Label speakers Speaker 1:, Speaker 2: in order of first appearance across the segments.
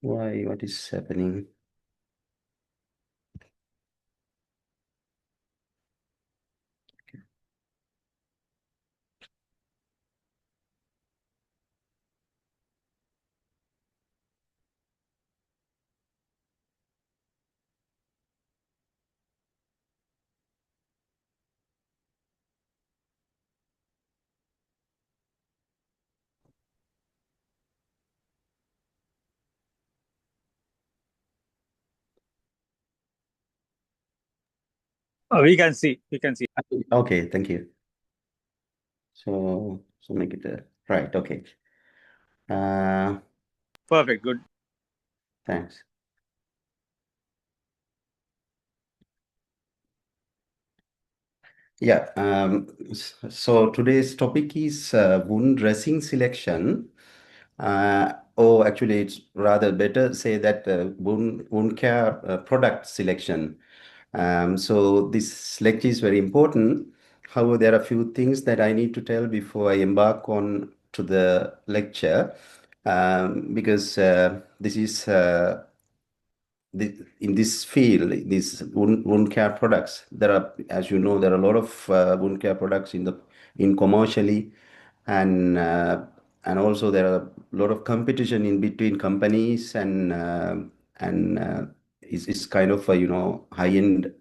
Speaker 1: Why? What is happening?
Speaker 2: We can see. We can see.
Speaker 1: Okay, thank you. So make it right. Okay. Uh,
Speaker 2: Perfect. Good.
Speaker 1: Thanks. Yeah. So today's topic is wound dressing selection. Actually, it's rather better say that wound care product selection. So this select is very important. However, there are a few things that I need to tell before I embark on to the lecture, because this is in this field, these wound care products. There are, as you know, there are a lot of wound care products in commercially, and also there are a lot of competition in between companies, and it's kind of a high-end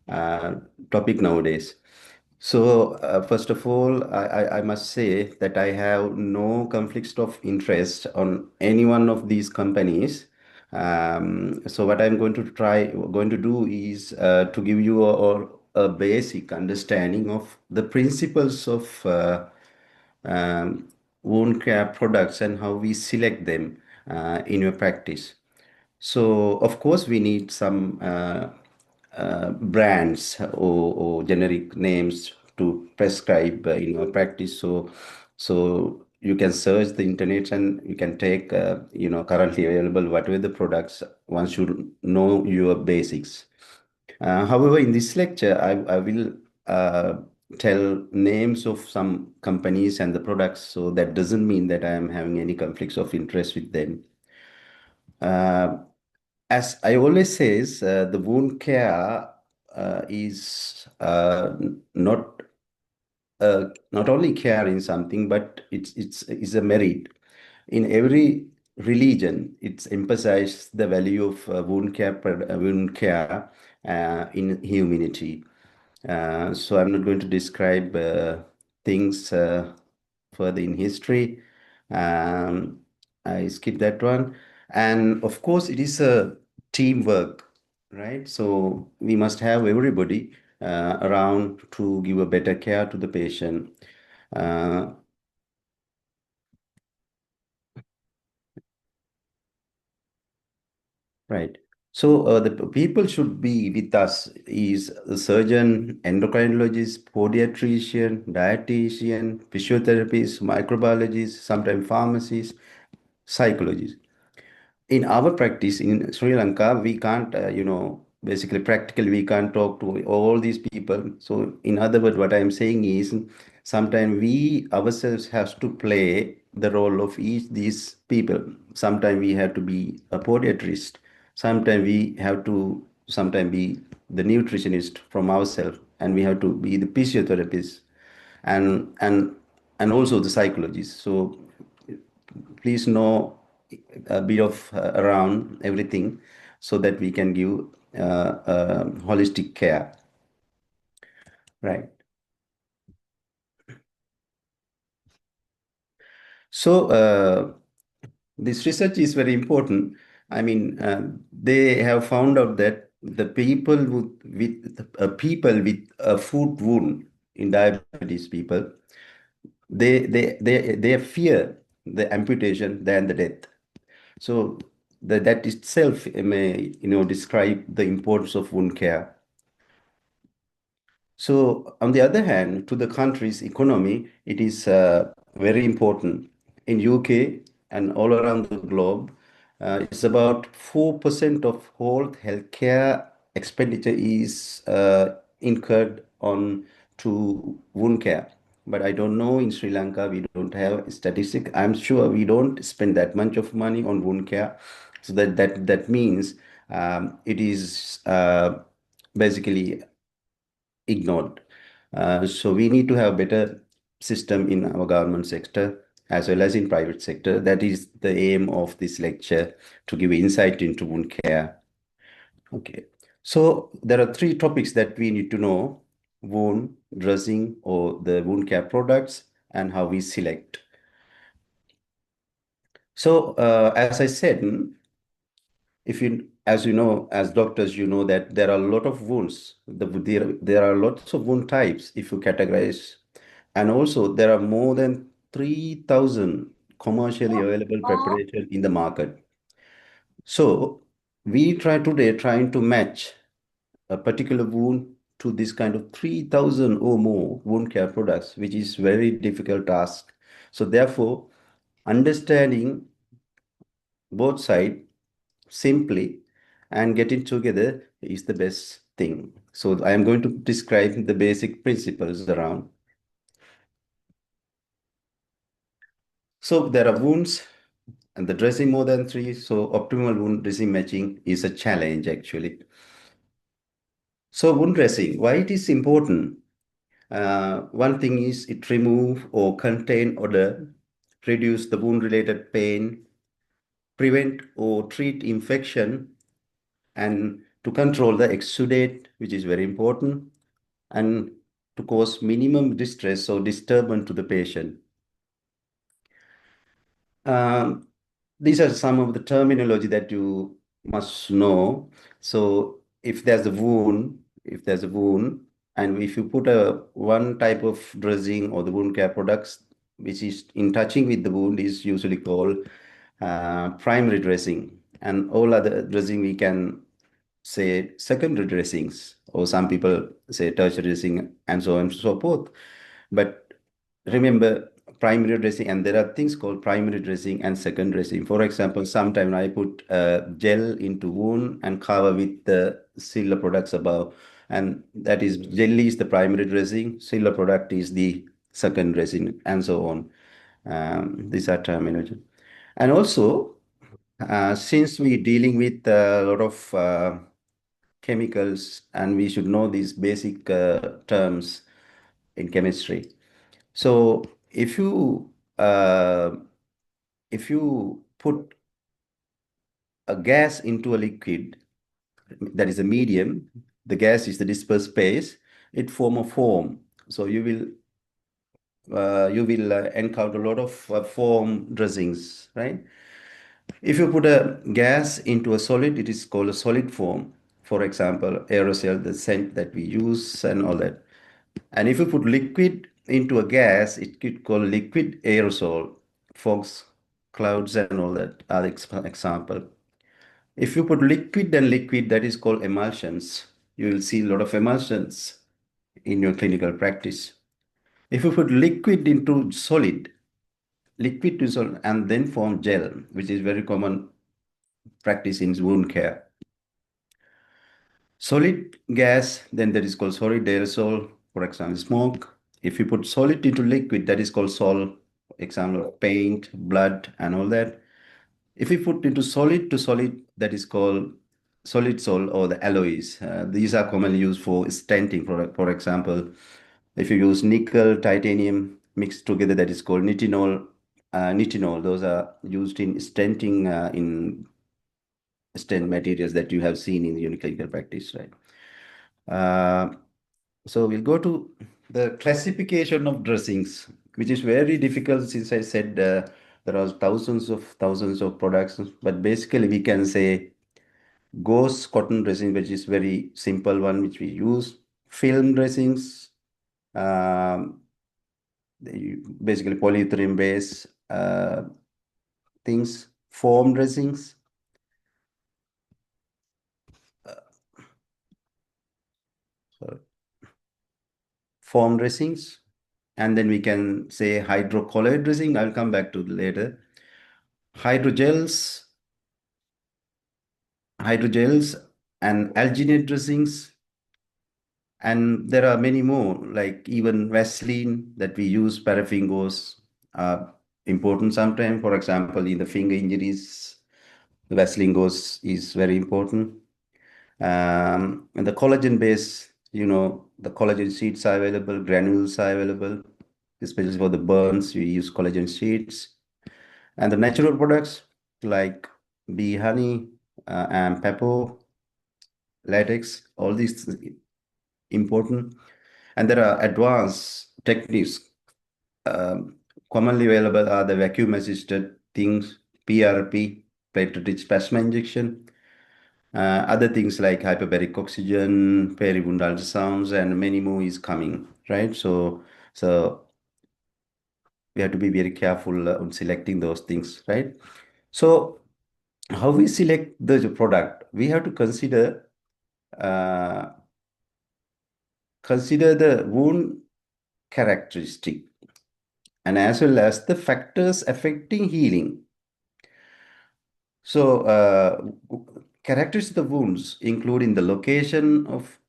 Speaker 1: uh, topic nowadays. So, first of all, I must say that I have no conflicts of interest on any one of these companies. So, what I'm going to do is to give you a basic understanding of the principles of um, wound care products and how we select them in your practice. So, of course, we need some brands or generic names to prescribe in our practice. So you can search the internet and you can take, currently available whatever the products. One should know your basics. However, in this lecture, I will tell names of some companies and the products. So that doesn't mean that I am having any conflicts of interest with them. Uh, as I always says, the wound care is not only care in something, but it's a merit. In every religion, it's emphasized the value of wound care in humanity. So I'm not going to describe things further in history. Um, I skip that one. And of course, it is a teamwork, right? So we must have everybody around to give a better care to the patient. Uh, right. So the people should be with us is a surgeon, endocrinologist, podiatrician, dietitian, physiotherapist, microbiologist, sometimes pharmacist, psychologist. In our practice in Sri Lanka, we can't, basically practically, we can't talk to all these people. So, in other words, what I'm saying is sometimes we ourselves have to play the role of each these people. Sometimes we have to be a podiatrist. Sometimes be the nutritionist from ourselves, and we have to be the physiotherapist and and and also the psychologist. So please know a bit of around everything so that we can give holistic care, right? So this research is very important. I mean, they have found out that the people with a foot wound in diabetes people, they fear the amputation than the death. So that itself may describe the importance of wound care. So on the other hand, to the country's economy, it is very important. In UK and all around the globe, it's about 4% of whole healthcare expenditure is incurred on to wound care. But I don't know, in Sri Lanka we don't have statistic. I'm sure we don't spend that much of money on wound care. So that means it is basically ignored. So we need to have better system in our government sector as well as in private sector. That is the aim of this lecture, to give insight into wound care. Okay. So there are three topics that we need to know: wound dressing or the wound care products, and how we select. So as I said, if you, as you know, as doctors, you know that there are a lot of wounds. There are lots of wound types if you categorize. And also there are more than 3,000 commercially available preparation in the market. So we try today trying to match a particular wound to this kind of 3,000 or more wound care products, which is very difficult task. So therefore, understanding both sides simply and getting together is the best thing. So I am going to describe the basic principles around. So there are wounds and the dressing more than three. So optimal wound dressing matching is a challenge actually. So wound dressing, why it is important? One thing is it remove or contain odor, reduce the wound related pain, prevent or treat infection, and to control the exudate, which is very important, and to cause minimum distress or disturbance to the patient. Um, these are some of the terminology that you must know. So if there's a wound, and if you put a one type of dressing or the wound care products, which is in touching with the wound, is usually called primary dressing, and all other dressing we can say secondary dressings, or some people say tertiary dressing, and so on and so forth. But remember, primary dressing, and there are things called primary dressing and second dressing. For example, sometimes I put gel into wound and cover with the sealer products above, and that is jelly is the primary dressing, sealer product is the second dressing, and so on. These are terminology. And also, since we're dealing with a lot of chemicals, and we should know these basic terms in chemistry. So uh, if you put a gas into a liquid, that is a medium, the gas is the dispersed space, it form a foam. So you will encounter a lot of foam dressings, right? If you put a gas into a solid, it is called a solid form. For example, aerosol, the scent that we use and all that. And if you put liquid into a gas, it could call liquid aerosol. Fogs, clouds, and all that are example. If you put liquid and liquid, that is called emulsions. You will see a lot of emulsions in your clinical practice. If you put liquid into solid, liquid to solid, and then form gel, which is very common practice in wound care. Solid gas, then that is called solid aerosol, for example, smoke. If you put solid into liquid, that is called sol, example, paint, blood, and all that. If we put into solid to solid, that is called solid sol or the alloys. These are commonly used for stenting. For example, if you use nickel, titanium mixed together, that is called nitinol. Nitinol, those are used in stenting in stent materials that you have seen in the clinical practice, right? Uh, so we'll go to the classification of dressings, which is very difficult since I said there are thousands of products, but basically we can say gauze cotton dressing, which is very simple one, which we use. Film dressings, um, basically polyethylene based things. Foam dressings, sorry, foam dressings, and then we can say hydrocolloid dressing. I'll come back to later. Hydrogels, hydrogels and alginate dressings. And there are many more, like even Vaseline that we use, paraffin gauze, are important sometimes. For example, in the finger injuries, Vaseline goes is very important. And the collagen base, the collagen sheets are available, granules are available, especially for the burns, we use collagen sheets. And the natural products like bee honey and pepper, latex, all these important. And there are advanced techniques. Um, Commonly available are the vacuum assisted things, PRP, platelet-rich plasma injection, other things like hyperbaric oxygen, peri-wound ultrasounds, and many more is coming, right? So we have to be very careful on selecting those things, right? So how we select the product, we have to uh, consider the wound characteristic and as well as the factors affecting healing. So, characteristics of the wounds, including the location of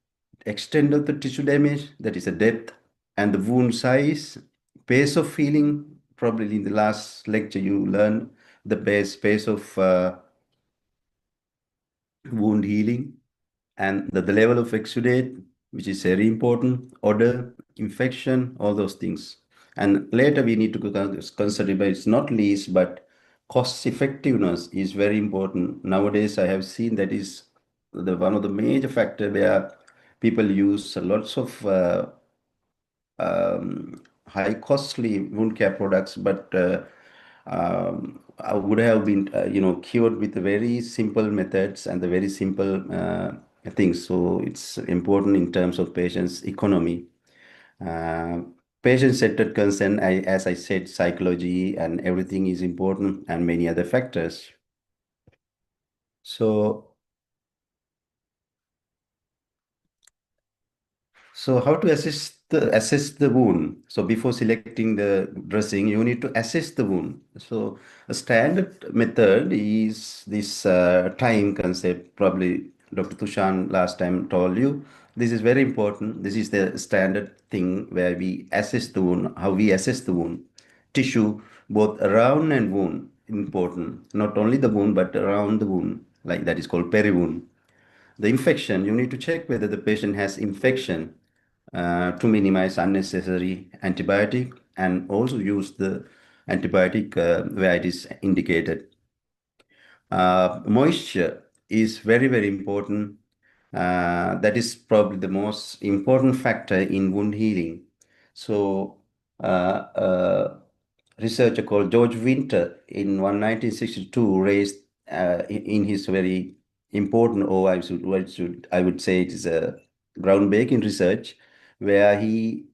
Speaker 1: extent of the tissue damage, that is the depth, and the wound size, pace of healing. Probably in the last lecture you learned the pace of wound healing, and the level of exudate, which is very important, odor, infection, all those things. And later we need to consider, but it's not least, but cost effectiveness is very important. Nowadays, I have seen that is the one of the major factor where people use lots of high costly wound care products, but I would have been, cured with very simple methods and the very simple things. So it's important in terms of patient's economy. Uh, Patient-centered concern, as I said, psychology and everything is important and many other factors. So So how to assess the wound? So before selecting the dressing, you need to assess the wound. So a standard method is this time concept. Probably Dr. Tushan last time told you. This is very important. This is the standard thing where we assess the wound, how we assess the wound. Tissue, both around and wound, important. Not only the wound, but around the wound, like that is called peri-wound. The infection, you need to check whether the patient has infection to minimize unnecessary antibiotic and also use the antibiotic where it is indicated. Moisture is very, very important. That is probably the most important factor in wound healing. So, a researcher called George Winter in 1962 raised in his very important, or I would say it is a groundbreaking research, where he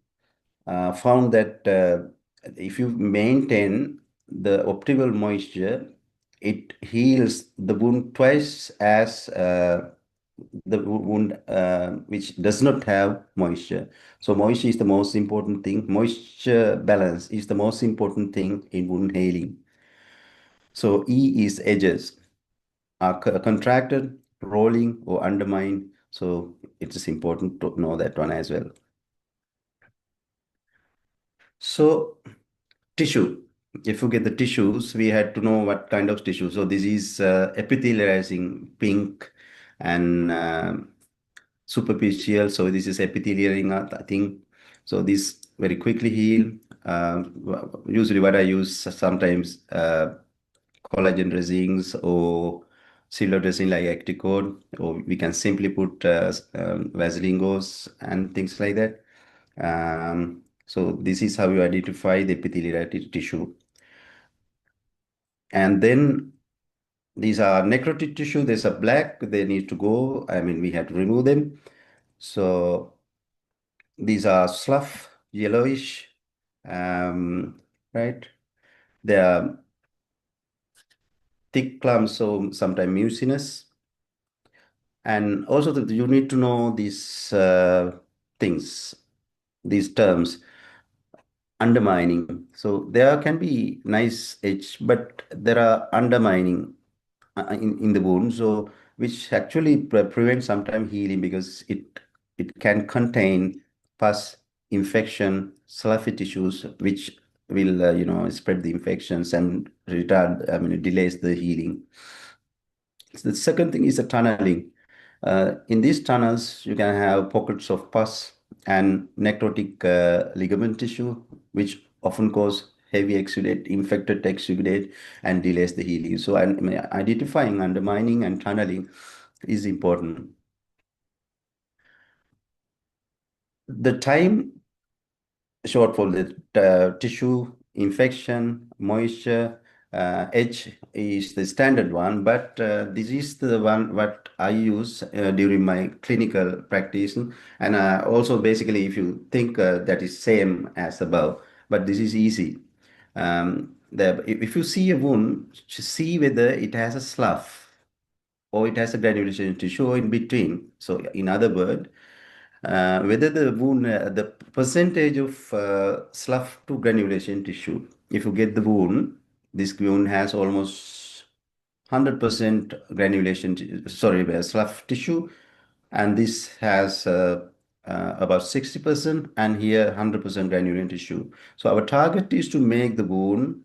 Speaker 1: found that if you maintain the optimal moisture, it heals the wound twice as the wound which does not have moisture. So moisture is the most important thing. Moisture balance is the most important thing in wound healing. So E is edges are contracted, rolling, or undermined. So it is important to know that one as well. So tissue. If you get the tissues, we had to know what kind of tissue. So this is epithelializing pink and superficial. So this is epithelializing thing. So this very quickly heal. Usually what I use sometimes collagen resins or silver dressing like Acticode, or we can simply put Vaseline gauze and things like that. So this is how you identify the epithelial tissue. And then these are necrotic tissue. There's a black. They need to go. I mean, we have to remove them. So these are slough, yellowish, right? They are thick clumps, so sometimes mucinous. And also you need to know these things, these terms, undermining. So there can be nice edge, but there are undermining in the wound, so which actually prevents sometimes healing because it can contain pus, infection, sloughy tissues, which will spread the infections and retard. I mean, it delays the healing. The second thing is the tunneling. In these tunnels, you can have pockets of pus and necrotic ligament tissue, which often cause heavy exudate, infected exudate, and delays the healing. So, identifying, undermining, and tunneling is important. The time shortfall, the tissue infection, moisture, edge is the standard one, but this is the one what I use during my clinical practice. And also basically, if you think that is same as above, but this is easy. If you see a wound, see whether it has a slough or it has a granulation tissue in between. So in other words, whether the wound, the percentage of slough to granulation tissue. If you get the wound, this wound has almost 100% granulation, sorry, slough tissue, and this has about 60%, and here 100% granulation tissue. So our target is to make the wound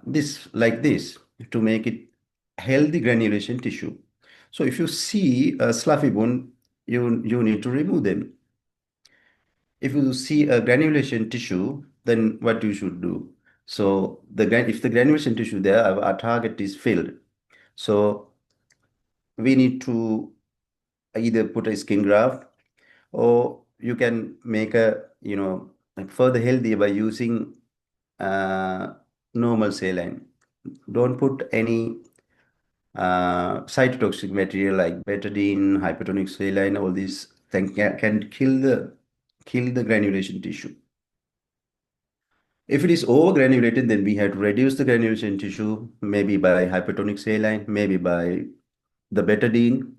Speaker 1: this like this to make it healthy granulation tissue. So if you see a sloughy bone, you need to remove them. If you see a granulation tissue, then what you should do? So if the granulation tissue there, our target is filled. So we need to either put a skin graft, or you can make a, like further healthier by using uh, normal saline. Don't put any cytotoxic material like betadine, hypertonic saline, all these things can kill the granulation tissue. If it is over-granulated, then we have to reduce the granulation tissue, maybe by hypertonic saline, maybe by the betadine,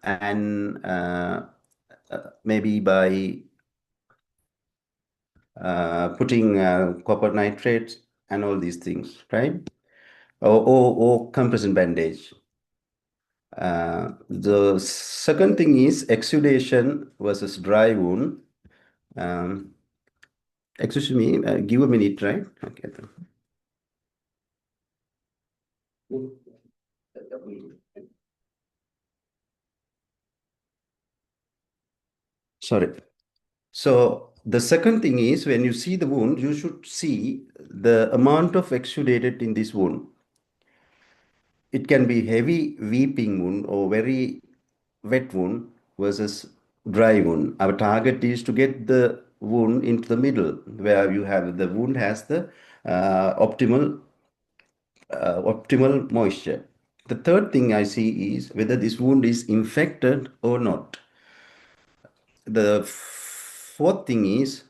Speaker 1: and maybe by putting copper nitrates and all these things, right? Or compression bandage. The second thing is exudation versus dry wound. Um, Excuse me, give a minute, right? Okay. Sorry. So the second thing is when you see the wound, you should see the amount of exudated in this wound. It can be heavy weeping wound or very wet wound versus dry wound. Our target is to get the wound into the middle where you have the wound has the optimal moisture. The third thing I see is whether this wound is infected or not. The fourth thing is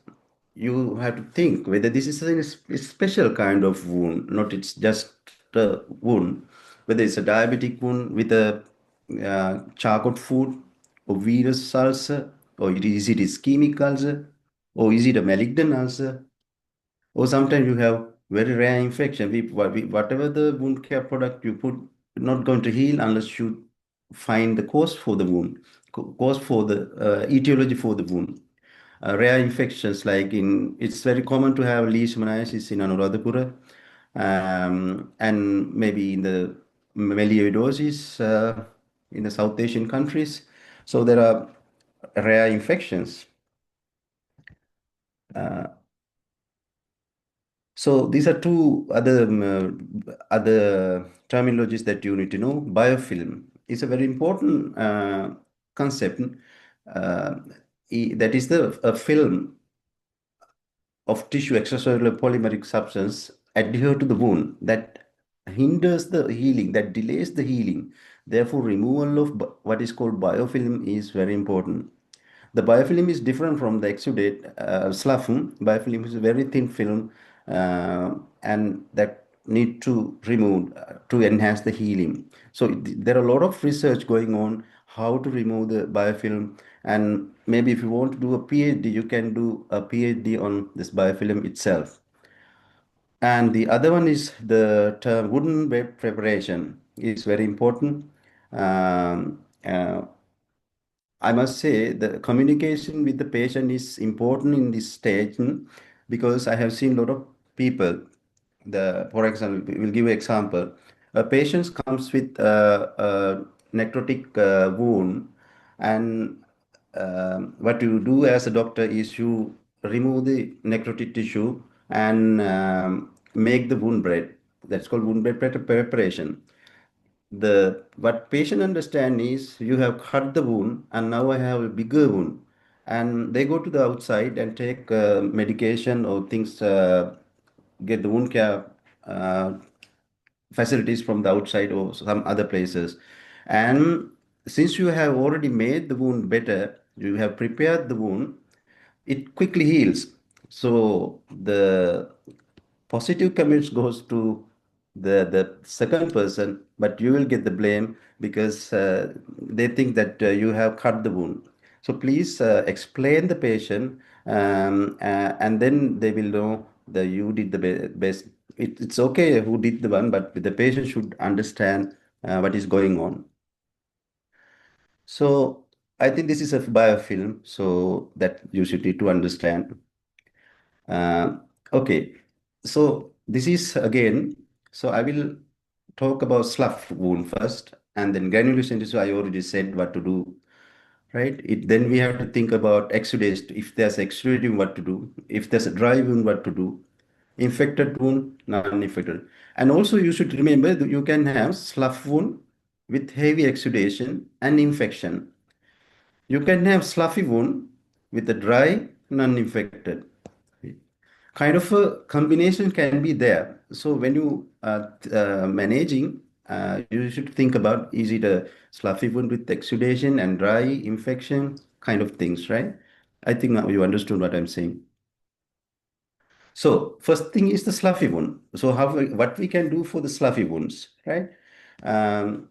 Speaker 1: you have to think whether this is a special kind of wound, not it's just a wound, whether it's a diabetic wound with a charcoal food or venous ulcer, or is it ischemic ulcer, or is it a malignant ulcer, or sometimes you have very rare infection. Whatever the wound care product you put, not going to heal unless you find the cause for the wound, cause for the etiology for the wound. Rare infections like it's very common to have leishmaniasis in Anuradhapura, and maybe in the melioidosis in the South Asian countries. So there are rare infections. So these are two other terminologies that you need to know. Biofilm is a very important concept. Uh, that is a film of tissue extracellular polymeric substance adhere to the wound that hinders the healing, that delays the healing. Therefore, removal of what is called biofilm is very important. The biofilm is different from the exudate slough. Biofilm is a very thin film, and that need to remove to enhance the healing. So there are a lot of research going on how to remove the biofilm, and maybe if you want to do a PhD, you can do a PhD on this biofilm itself. And the other one is the term wooden bed preparation is very important. I must say the communication with the patient is important in this stage, because I have seen a lot of people. For example, we'll give an example. a patient comes with a necrotic wound, and what you do as a doctor is you remove the necrotic tissue and make the wound bed. That's called wound bed preparation. The what patient understand is you have cut the wound and now I have a bigger wound, and they go to the outside and take medication or things, get the wound care uh, facilities from the outside or some other places. And since you have already made the wound better, you have prepared the wound, it quickly heals. So the positive comments goes to the second person, but you will get the blame because they think that you have cut the wound. So please explain the patient, and then they will know that you did the best. It's okay who did the one, but the patient should understand what is going on. So I think this is a biofilm, so that you should need to understand. Uh, okay, so this is again, so I will talk about slough wound first, and then granulation tissue. I already said what to do, right? Then we have to think about exudation. If there's exudating, what to do? If there's a dry wound, what to do? Infected wound, non-infected. And also you should remember that you can have slough wound with heavy exudation and infection. You can have sloughy wound with a dry, non-infected. Kind of a combination can be there. So when you are managing, you should think about, is it a sloughy wound with exudation and dry infection kind of things, right? I think now you understood what I'm saying. So first thing is the sloughy wound. So what we can do for the sloughy wounds, right? Um,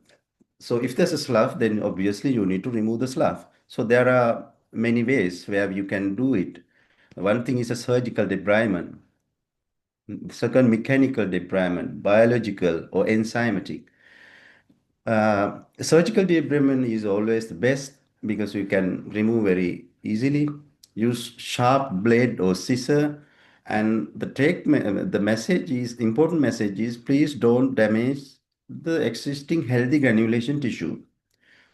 Speaker 1: so if there's a slough, then obviously you need to remove the slough. So there are many ways where you can do it. One thing is a surgical debridement. Second, mechanical debridement, biological or enzymatic. Surgical debridement is always the best because you can remove very easily. Use sharp blade or scissor, and the message is important. Message is please don't damage the existing healthy granulation tissue.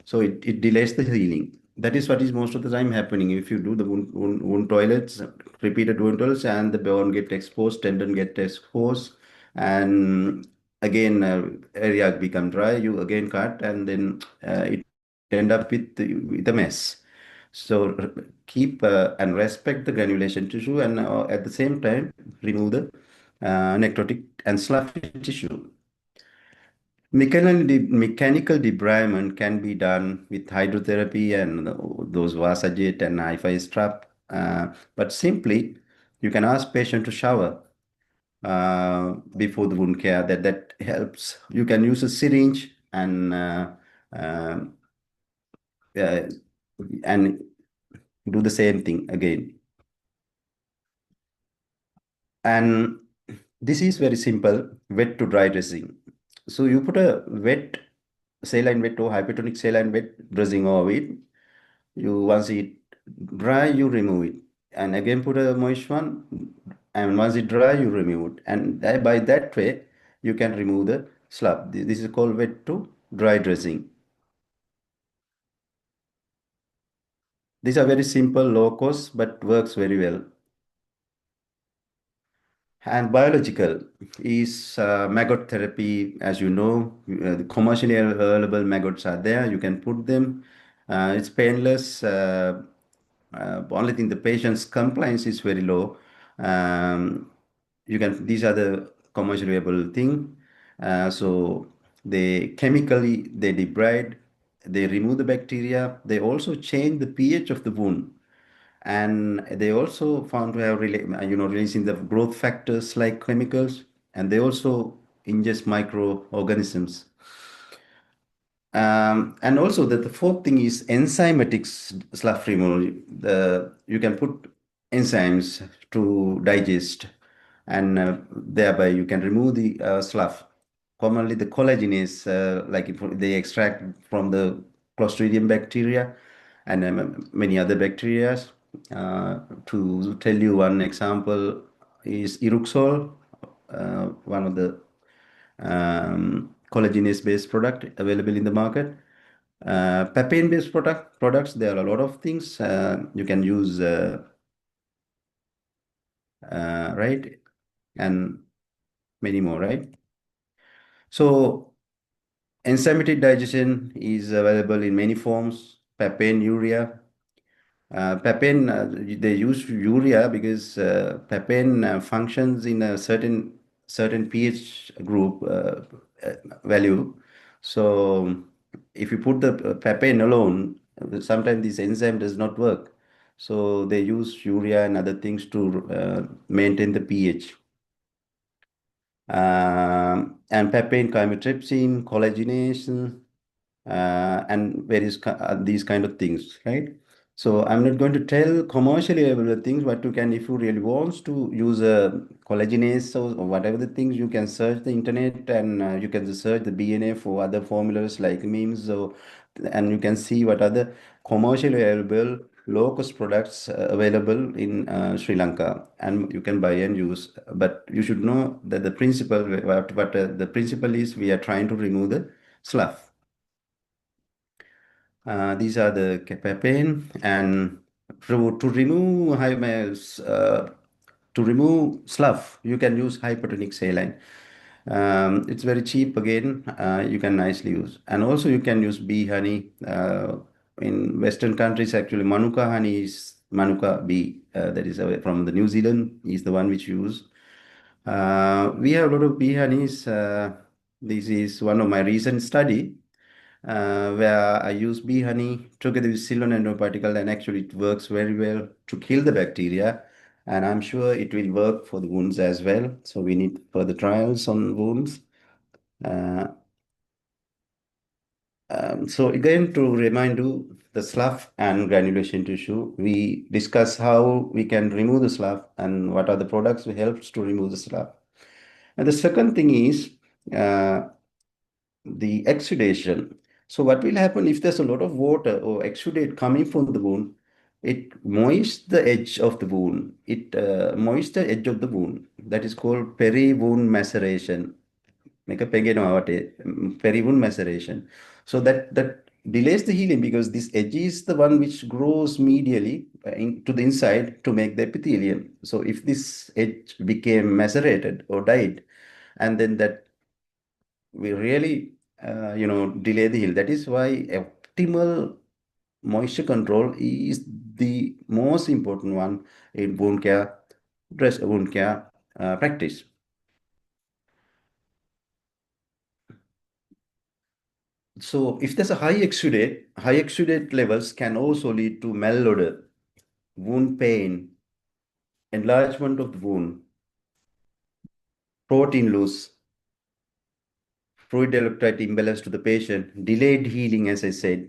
Speaker 1: So it delays the healing. That is what is most of the time happening. If you do the wound toilets, repeated wound toilets, and the bone get exposed, tendon get exposed, and again area become dry, you again cut, and then it end up with a mess. So keep and respect the granulation tissue, and at the same time remove the necrotic and sloughy tissue. Mechanical debridement can be done with hydrotherapy and those Vasagit and hi-fi strap. But simply, you can ask patient to shower before the wound care. That helps. You can use a syringe uh, uh, and do the same thing again. And this is very simple, wet to dry dressing. So you put a saline wet or hypertonic saline wet dressing over it. You once it dry, you remove it, and again put a moist one. And once it dry, you remove it, and by that way, you can remove the slab. This is called wet to dry dressing. These are very simple, low cost, but works very well. And biological is maggot therapy, as you know. The commercially available maggots are there. You can put them. It's painless. Only thing, the patient's compliance is very low. You can. These are the commercially available thing. So they chemically they debride, they remove the bacteria. They also change the pH of the wound, and they also found to have releasing the growth factors like chemicals, and they also ingest microorganisms. And also that the fourth thing is enzymatic slough removal. You can put enzymes to digest, and thereby you can remove the slough. Commonly, the collagen is like if they extract from the Clostridium bacteria and many other bacteria. To tell you one example is Iruxol, one of the collagenase based product available in the market. Papain based products, there are a lot of things you can use, right? And many more, right? So enzymatic digestion is available in many forms, papain, urea. Papain, they use urea because papain functions in a certain pH group uh, value. So if you put the papain alone, sometimes this enzyme does not work. So they use urea and other things to maintain the pH. And papain, chymotrypsin, collagenase, and these kind of things, right? So I'm not going to tell commercially available things, but you can, if you really wants to use a collagenase or whatever the things, you can search the internet and you can search the BNF or other formulas like memes. So, and you can see what other commercially available low cost products available in Sri Lanka, and you can buy and use. But you should know that the principle, what the principle is, we are trying to remove the slough. These are the papain, and to remove to remove slough, you can use hypertonic saline. It's very cheap again. You can nicely use, and also you can use bee honey. In Western countries, actually, Manuka honey is Manuka bee. That is from the New Zealand is the one which use. We have a lot of bee honeys. This is one of my recent study where I use bee honey together with Ceylon nanoparticle, and actually it works very well to kill the bacteria. And I'm sure it will work for the wounds as well. So we need further trials on wounds. Uh, so again, to remind you, the slough and granulation tissue, we discuss how we can remove the slough and what are the products that helps to remove the slough. And the second thing is uh, the exudation. So what will happen if there's a lot of water or exudate coming from the wound? It moists the edge of the wound. It moists the edge of the wound. That is called peri-wound maceration. Make a peri-wound maceration. So that delays the healing because this edge is the one which grows medially to the inside to make the epithelium. So if this edge became macerated or died, and then that we really delay the heal. That is why optimal moisture control is the most important one in wound care practice. So if there's a high exudate levels can also lead to malodor, wound pain, enlargement of the wound, protein loss, fluid electrolyte imbalance to the patient, delayed healing, as I said,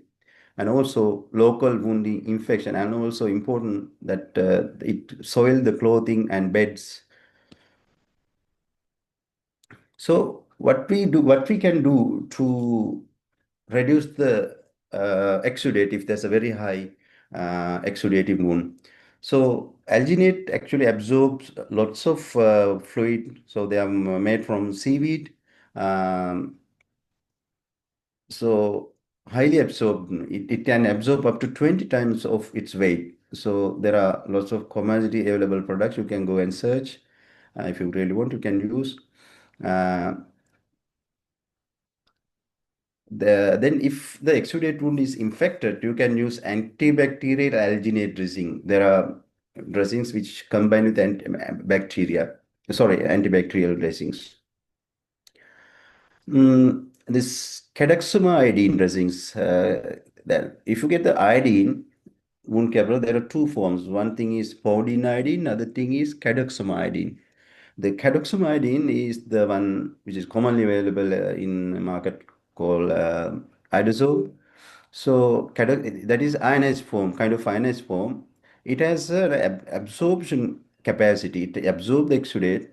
Speaker 1: and also local wounding infection, and also important that it soil the clothing and beds. So what we can do to reduce the exudate if there's a very high exudative wound. So alginate actually absorbs lots of fluid. So they are made from seaweed. Um, So highly absorbed, it can absorb up to 20 times of its weight. So there are lots of commodity available products you can go and search. If you really want, you can use. Uh, then if the exudate wound is infected, you can use antibacterial alginate dressing. There are dressings which combine with antibacterial dressings. This cadexuma iodine dressings, that if you get the iodine, wound care, there are two forms. One thing is podine iodine, other thing is cadexuma iodine. The cadexuma iodine is the one which is commonly available in the market called idazole. So that is ionized form, kind of ionized form. It has an absorption capacity. It absorbs the exudate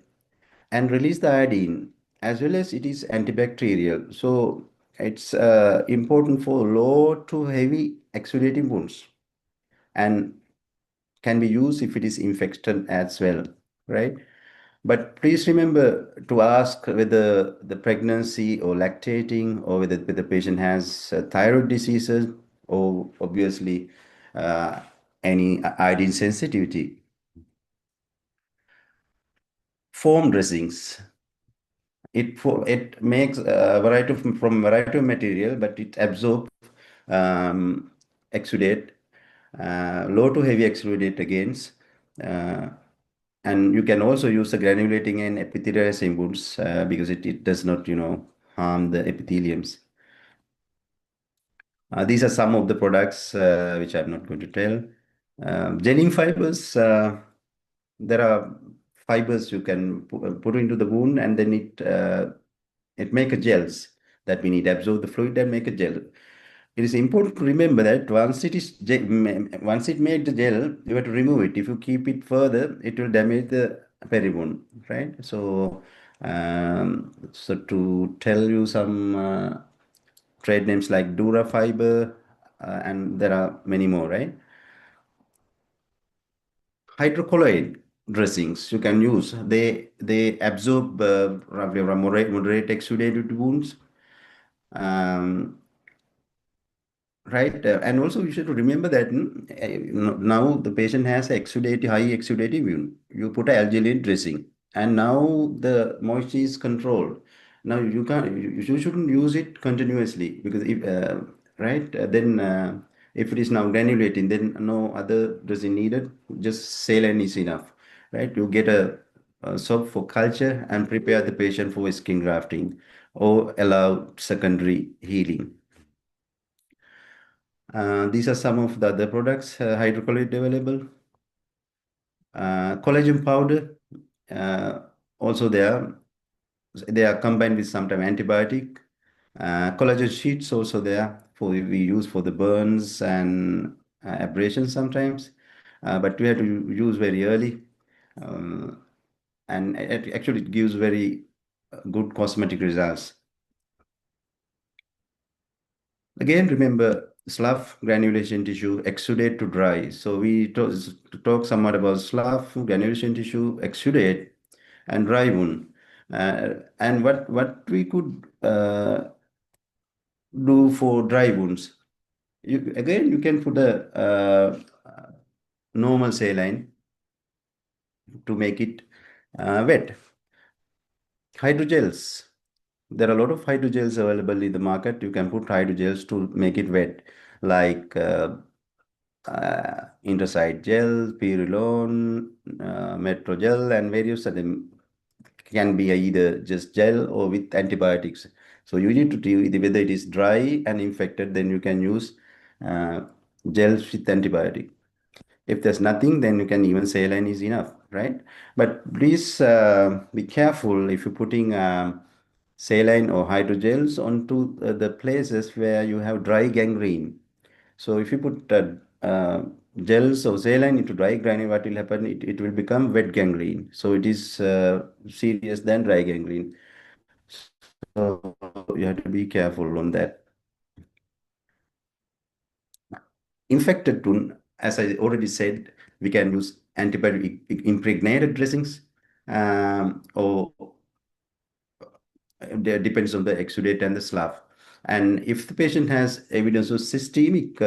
Speaker 1: and release the iodine, as well as it is antibacterial. So it's important for low to heavy exudating wounds and can be used if it is infected as well, right? But please remember to ask whether the pregnancy or lactating or whether the patient has thyroid diseases or obviously uh, any iodine sensitivity. Foam dressings. It makes a variety from a variety of material, but it absorbs exudate, low to heavy exudate against. Uh, and you can also use the granulating and epithelializing wounds because it does not, harm the epitheliums. These are some of the products which I'm not going to tell. Gelling fibers, there are fibers you can put into the wound and then it make a gels that we need absorb the fluid and make a gel. It is important to remember that once it made the gel, you have to remove it. If you keep it further, it will damage the peribone, right? So to tell you some trade names like Dura fiber, and there are many more, right? Hydrocolloid dressings you can use. They absorb moderate exudated wounds. Um, Right, and also you should remember that now the patient has high exudative wound. You put a algae dressing, and now the moisture is controlled. Now you can't, you shouldn't use it continuously because if right, then if it is now granulating, then no other dressing needed. Just saline is enough, right? You get a soap for culture and prepare the patient for skin grafting or allow secondary healing. These are some of the other products hydrocolloid available. Collagen powder, uh, also they are combined with sometimes antibiotic. Collagen sheets also there for we use for the burns and abrasions sometimes, but we have to use very early, uh, and actually it gives very good cosmetic results. Again, remember slough, granulation tissue, exudate to dry. So we talk somewhat about slough, granulation tissue, exudate, and dry wound. And what we could do for dry wounds. You can put a normal saline to make it wet. Hydrogels. There are a lot of hydrogels available in the market. You can put hydrogels to make it wet, like Intrasite gel, Pyrrolone, Metrogel, and various of them can be either just gel or with antibiotics. So you need to do whether it is dry and infected, then you can use uh, gels with antibiotic. If there's nothing, then you can even saline is enough, right? But please be careful if you're putting saline or hydrogels onto the places where you have dry gangrene. So if you put gels or saline into dry gangrene, what will happen? It will become wet gangrene. So it is serious than dry gangrene. So you have to be careful on that. Infected wound, as I already said, we can use antibiotic impregnated dressings, or there depends on the exudate and the slough. And if the patient has evidence of systemic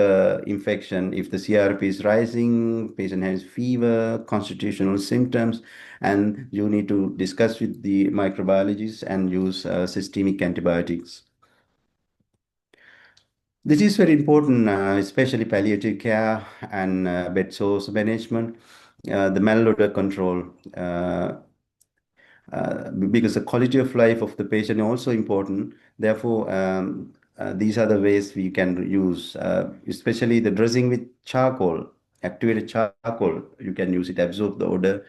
Speaker 1: infection, if the CRP is rising, patient has fever, constitutional symptoms, and you need to discuss with the microbiologist and use systemic antibiotics. This is very important, especially palliative care and bed source management, the malodor control. Because the quality of life of the patient is also important. Therefore, these are the ways we can use, especially the dressing with charcoal, activated charcoal. You can use it, absorb the odor,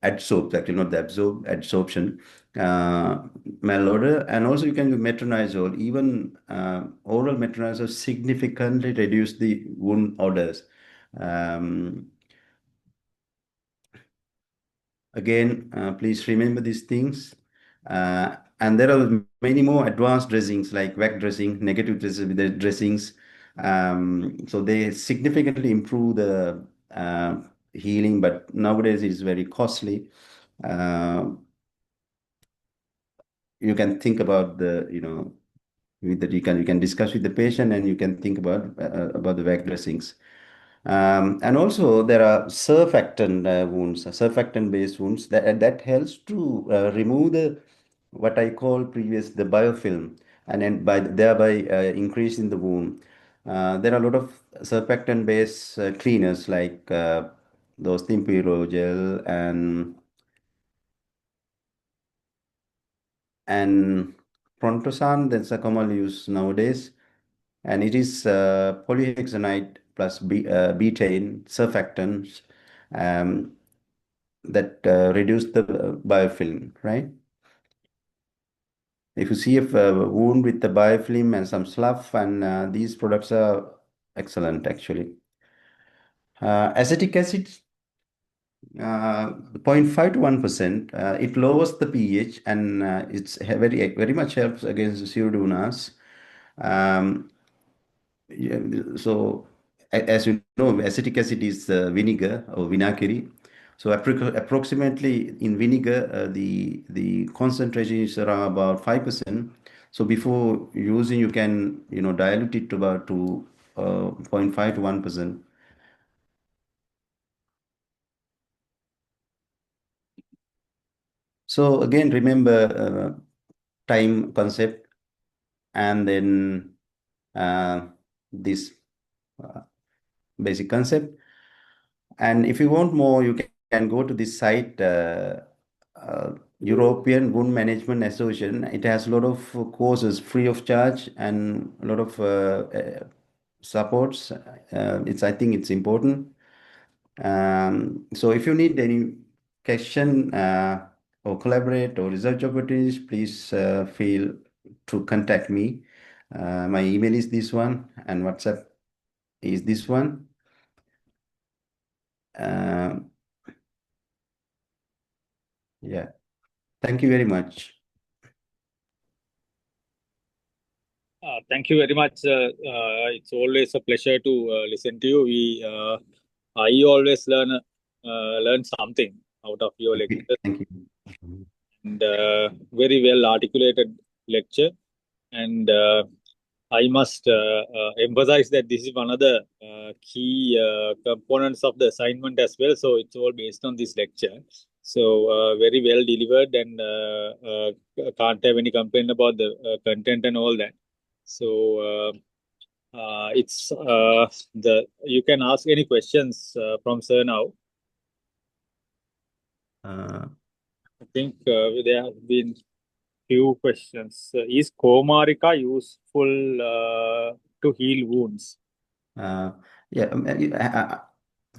Speaker 1: adsorb, actually not the adsorption, malodor, and also you can use metronidazole. Even oral metronidazole significantly reduce the wound odors. Um, Again, please remember these things. And there are many more advanced dressings like WAC dressing, negative dressings. So they significantly improve the healing, but nowadays it's very costly. Uh, you can think about with that you can discuss with the patient, and you can think about the vac dressings. And also there are surfactant wounds, surfactant-based wounds that helps to remove the what I call previous the biofilm, and then by thereby increasing the wound. There are a lot of surfactant-based cleaners like those Timpiro gel and Prontosan. That's a commonly used nowadays, and it is polyhexanide plus betaine surfactants um, that reduce the biofilm, right? If you see a wound with the biofilm and some slough, and these products are excellent actually. Acetic acid, 0.5 to 1%. It lowers the pH, and it's very much helps against pseudomonas. Um, Yeah, so as you know, acetic acid is vinegar or vinagre. So approximately in vinegar, the concentration is around about 5%. So before using, you can dilute it to about to 0.5 to 1%. So again, remember time concept, and then uh, this uh, basic concept. And if you want more, you can go to this site, European Wound Management Association. It has a lot of courses free of charge and a lot of supports. I think it's important. So if you need any question or collaborate or research opportunities, please feel to contact me. My email is this one, and WhatsApp is this one. Uh, yeah. Thank you very much.
Speaker 2: Thank you very much. It's always a pleasure to listen to you. I always learn something out of your lecture,
Speaker 1: Thank you.
Speaker 2: and very well articulated lecture. And I must emphasize that this is one of the key components of the assignment as well. So it's all based on this lecture. So very well delivered, and can't have any complaint about the content and all that. So it's the you can ask any questions from Sir now.
Speaker 1: Uh,
Speaker 2: I think there have been few questions. Is Komarika useful to heal wounds?
Speaker 1: uh, yeah.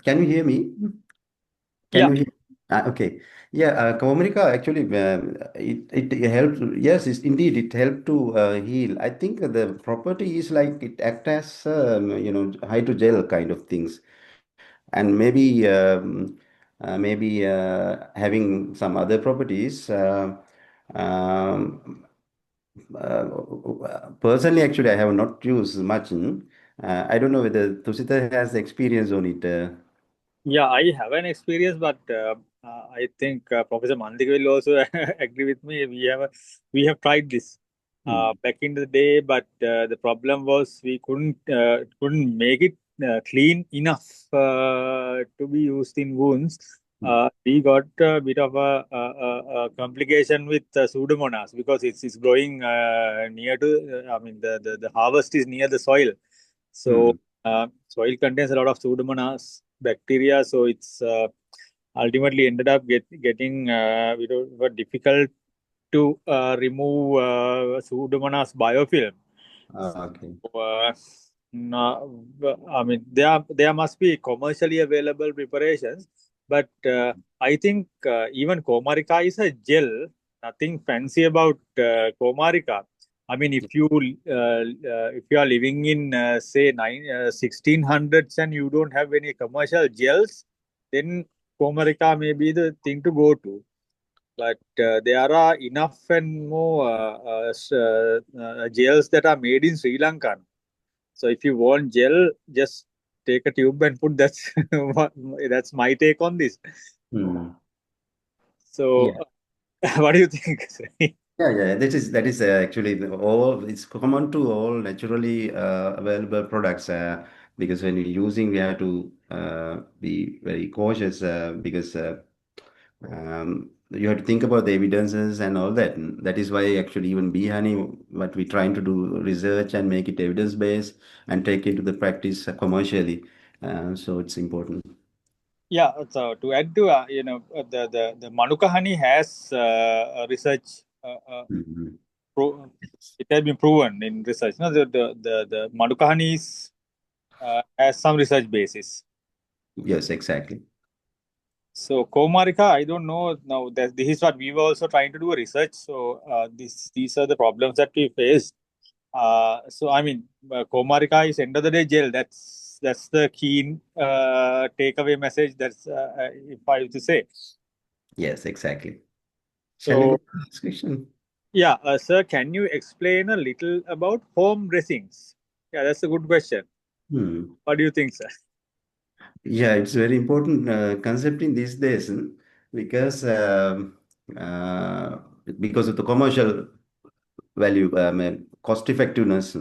Speaker 1: Can you hear me? Can
Speaker 2: Yeah,
Speaker 1: you hear? Okay. Yeah. Comerica actually, it helps. Yes, indeed it helped to heal. I think the property is like it act as hydrogel kind of things, and maybe having some other properties. Um, Personally, actually, I have not used much. I don't know whether Tusita has experience on it.
Speaker 2: yeah, I have an experience, but I think Professor Mandik will also agree with me. We have tried this
Speaker 1: Hmm.
Speaker 2: back in the day, but the problem was we couldn't make it clean enough to be used in wounds.
Speaker 1: Hmm.
Speaker 2: We got a bit of a complication with Pseudomonas because it's growing near to. I mean, the harvest is near the soil, so
Speaker 1: Hmm.
Speaker 2: soil contains a lot of Pseudomonas bacteria, so it's ultimately ended up getting difficult to remove Pseudomonas biofilm.
Speaker 1: Okay.
Speaker 2: No, I mean, there must be commercially available preparations, but I think even Komarica is a gel. Nothing fancy about Komarica. I mean, if you are living in say 1600s and you don't have any commercial gels, then Komarica may be the thing to go to. But there are enough and more gels that are made in Sri Lanka. So if you want gel, just take a tube and put that's that's my take on this.
Speaker 1: Hmm.
Speaker 2: So,
Speaker 1: Yeah.
Speaker 2: what do you think, Srini?
Speaker 1: Yeah. That is actually all. It's common to all naturally available products. Because when you're using, we have to be very cautious because you have to think about the evidences and all that. And that is why actually even bee honey, what we're trying to do research and make it evidence based and take it to the practice commercially. So it's important.
Speaker 2: Yeah, so to add to the Manuka honey has research.
Speaker 1: Mhm.
Speaker 2: Pro- it has been proven in research. No, the Manuka honey has some research basis.
Speaker 1: Yes, exactly.
Speaker 2: So Comarca, I don't know now. That this is what we were also trying to do research. So these are the problems that we faced. So I mean, Comarca is end of the day gel. That's the key takeaway message. That's if I have to say.
Speaker 1: Yes, exactly. Shall we go
Speaker 2: So
Speaker 1: to the next question?
Speaker 2: yeah, sir, can you explain a little about home dressings? Yeah, that's a good question.
Speaker 1: Hmm.
Speaker 2: What do you think, sir?
Speaker 1: Yeah, it's very important concept in these days because uh, because of the commercial value, cost effectiveness.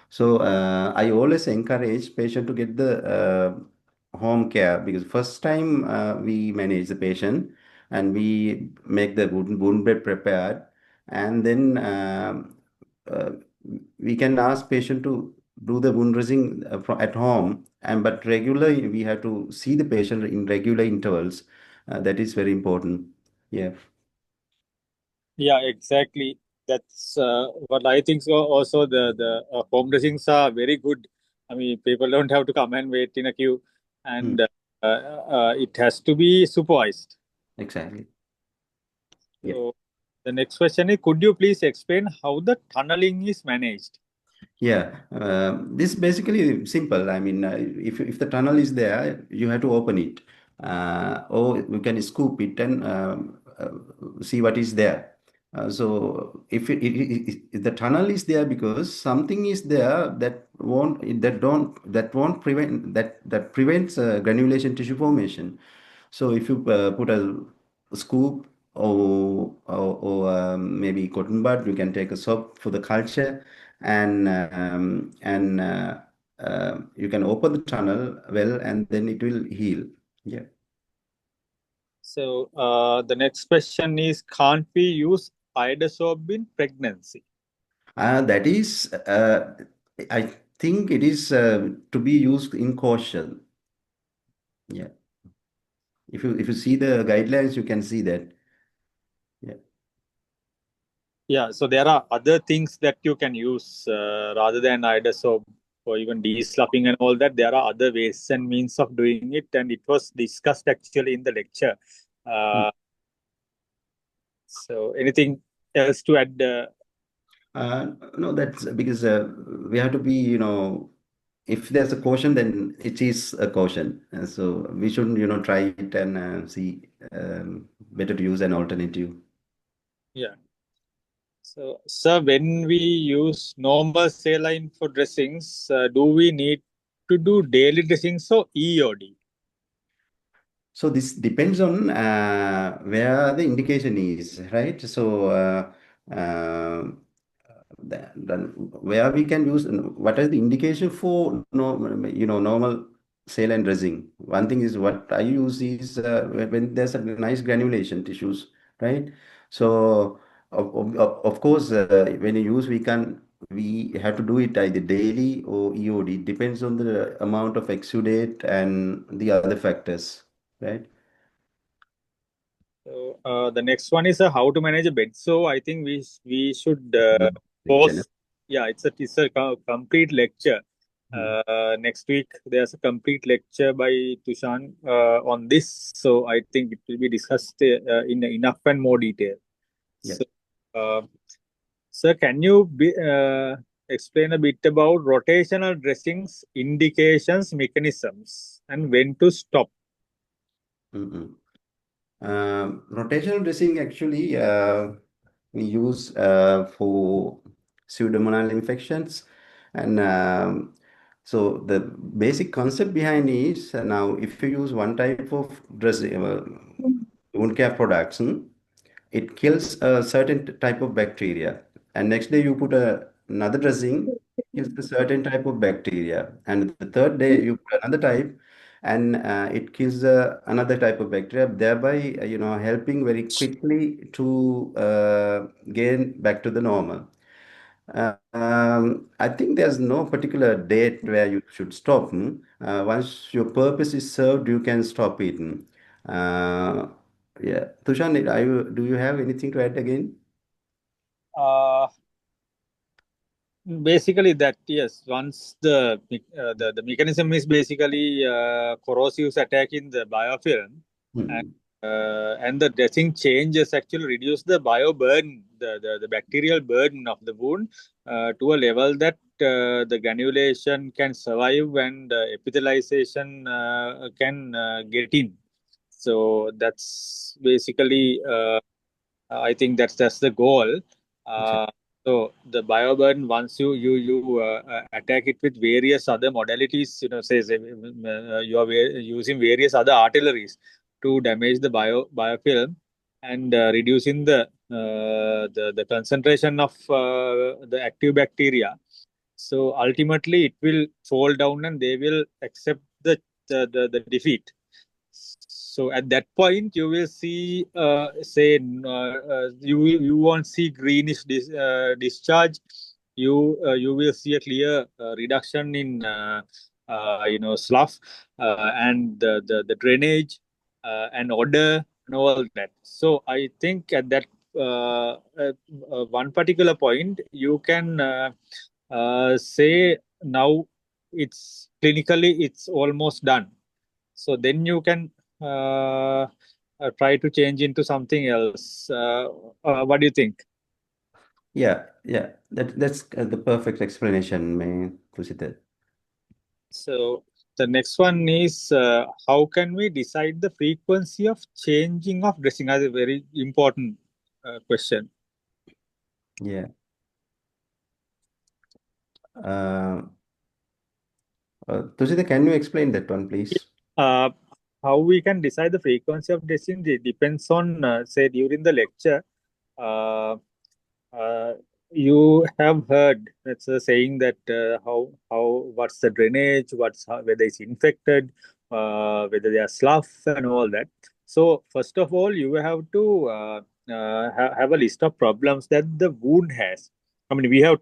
Speaker 1: So I always encourage patient to get the home care because first time we manage the patient and we make the wound bed prepared, and then uh, we can ask patient to do the wound dressing at home, and but regularly we have to see the patient in regular intervals. That is very important. Yeah.
Speaker 2: Yeah, exactly. That's what I think. So also the home dressings are very good. I mean, people don't have to come and wait in a queue,
Speaker 1: Hmm.
Speaker 2: and it has to be supervised.
Speaker 1: Exactly. Yeah.
Speaker 2: So the next question is, could you please explain how the tunneling is managed?
Speaker 1: Yeah, this basically simple. I mean, if the tunnel is there, you have to open it, or you can scoop it and see what is there. So if the tunnel is there because something is there that won't prevent that prevents granulation tissue formation. So if you put a scoop or maybe cotton bud, you can take a soap for the culture and you can open the tunnel well and then it will heal. Yeah.
Speaker 2: So the next question is, can't we use iodosob in pregnancy?
Speaker 1: That is, I think it is to be used in caution. Yeah. If you see the guidelines, you can see that. Yeah.
Speaker 2: Yeah, so there are other things that you can use rather than iodosob or even de-sloughing and all that. There are other ways and means of doing it, and it was discussed actually in the lecture.
Speaker 1: Hmm.
Speaker 2: Uh, so anything else to add?
Speaker 1: No, that's because we have to be, if there's a caution, then it is a caution. So we shouldn't, try it and see better to use an alternative.
Speaker 2: Yeah. So, sir, when we use normal saline for dressings, do we need to do daily dressings or EOD?
Speaker 1: So this depends on where the indication is, right? So uh, then where we can use what is the indication for no, normal saline dressing. One thing is what I use is when there's a nice granulation tissues, right? So of course when you use we have to do it either daily or EOD. Depends on the amount of exudate and the other factors, right?
Speaker 2: So, the next one is how to manage a bed. So, I think we should
Speaker 1: General.
Speaker 2: post. Yeah, it's a complete lecture.
Speaker 1: Mm.
Speaker 2: Next week there's a complete lecture by Tushan on this. So, I think it will be discussed in enough and more detail.
Speaker 1: Yeah.
Speaker 2: So, uh, sir, can you explain a bit about rotational dressings, indications, mechanisms, and when to stop?
Speaker 1: Mm-mm. Rotational dressing actually we use for pseudomonal infections, and so the basic concept behind is now if you use one type of dressing wound care products, it kills a certain type of bacteria. And next day you put another dressing, kills a certain type of bacteria. And the third day you put another type, and it kills another type of bacteria, thereby helping very quickly to gain back to the normal. I think there's no particular date where you should stop. Once your purpose is served, you can stop it. Yeah. Tushan, do you have anything to add again?
Speaker 2: Uh, Basically, that yes, once the mechanism is basically corrosives attacking the biofilm, and
Speaker 1: Hmm.
Speaker 2: the dressing changes actually reduce the bio burden, the bacterial burden of the wound to a level that the granulation can survive and epithelialization can get in. So that's basically I think that's the goal.
Speaker 1: Okay.
Speaker 2: Uh, so the bioburden, once you attack it with various other modalities, says you are using various other artilleries to damage the biofilm and reducing the concentration of the active bacteria. So ultimately, it will fall down and they will accept the defeat. So at that point, you will see, you won't see greenish discharge. You will see a clear reduction in slough and the drainage and odor and all that. So I think at that one particular point, you can say now it's almost done. So then you can try to change into something else. What do you think?
Speaker 1: Yeah, yeah. That's the perfect explanation, man. Kusita.
Speaker 2: So the next one is how can we decide the frequency of changing of dressing? That's a very important question.
Speaker 1: Yeah. Uh, Tusita, can you explain that one, please?
Speaker 2: Uh, how we can decide the frequency of dressing depends on, say, during the lecture. Uh, Uh, you have heard it's a saying that how what's the drainage, whether it's infected, whether they are slough and all that. So first of all, you have to have a list of problems that the wound has. I mean, we have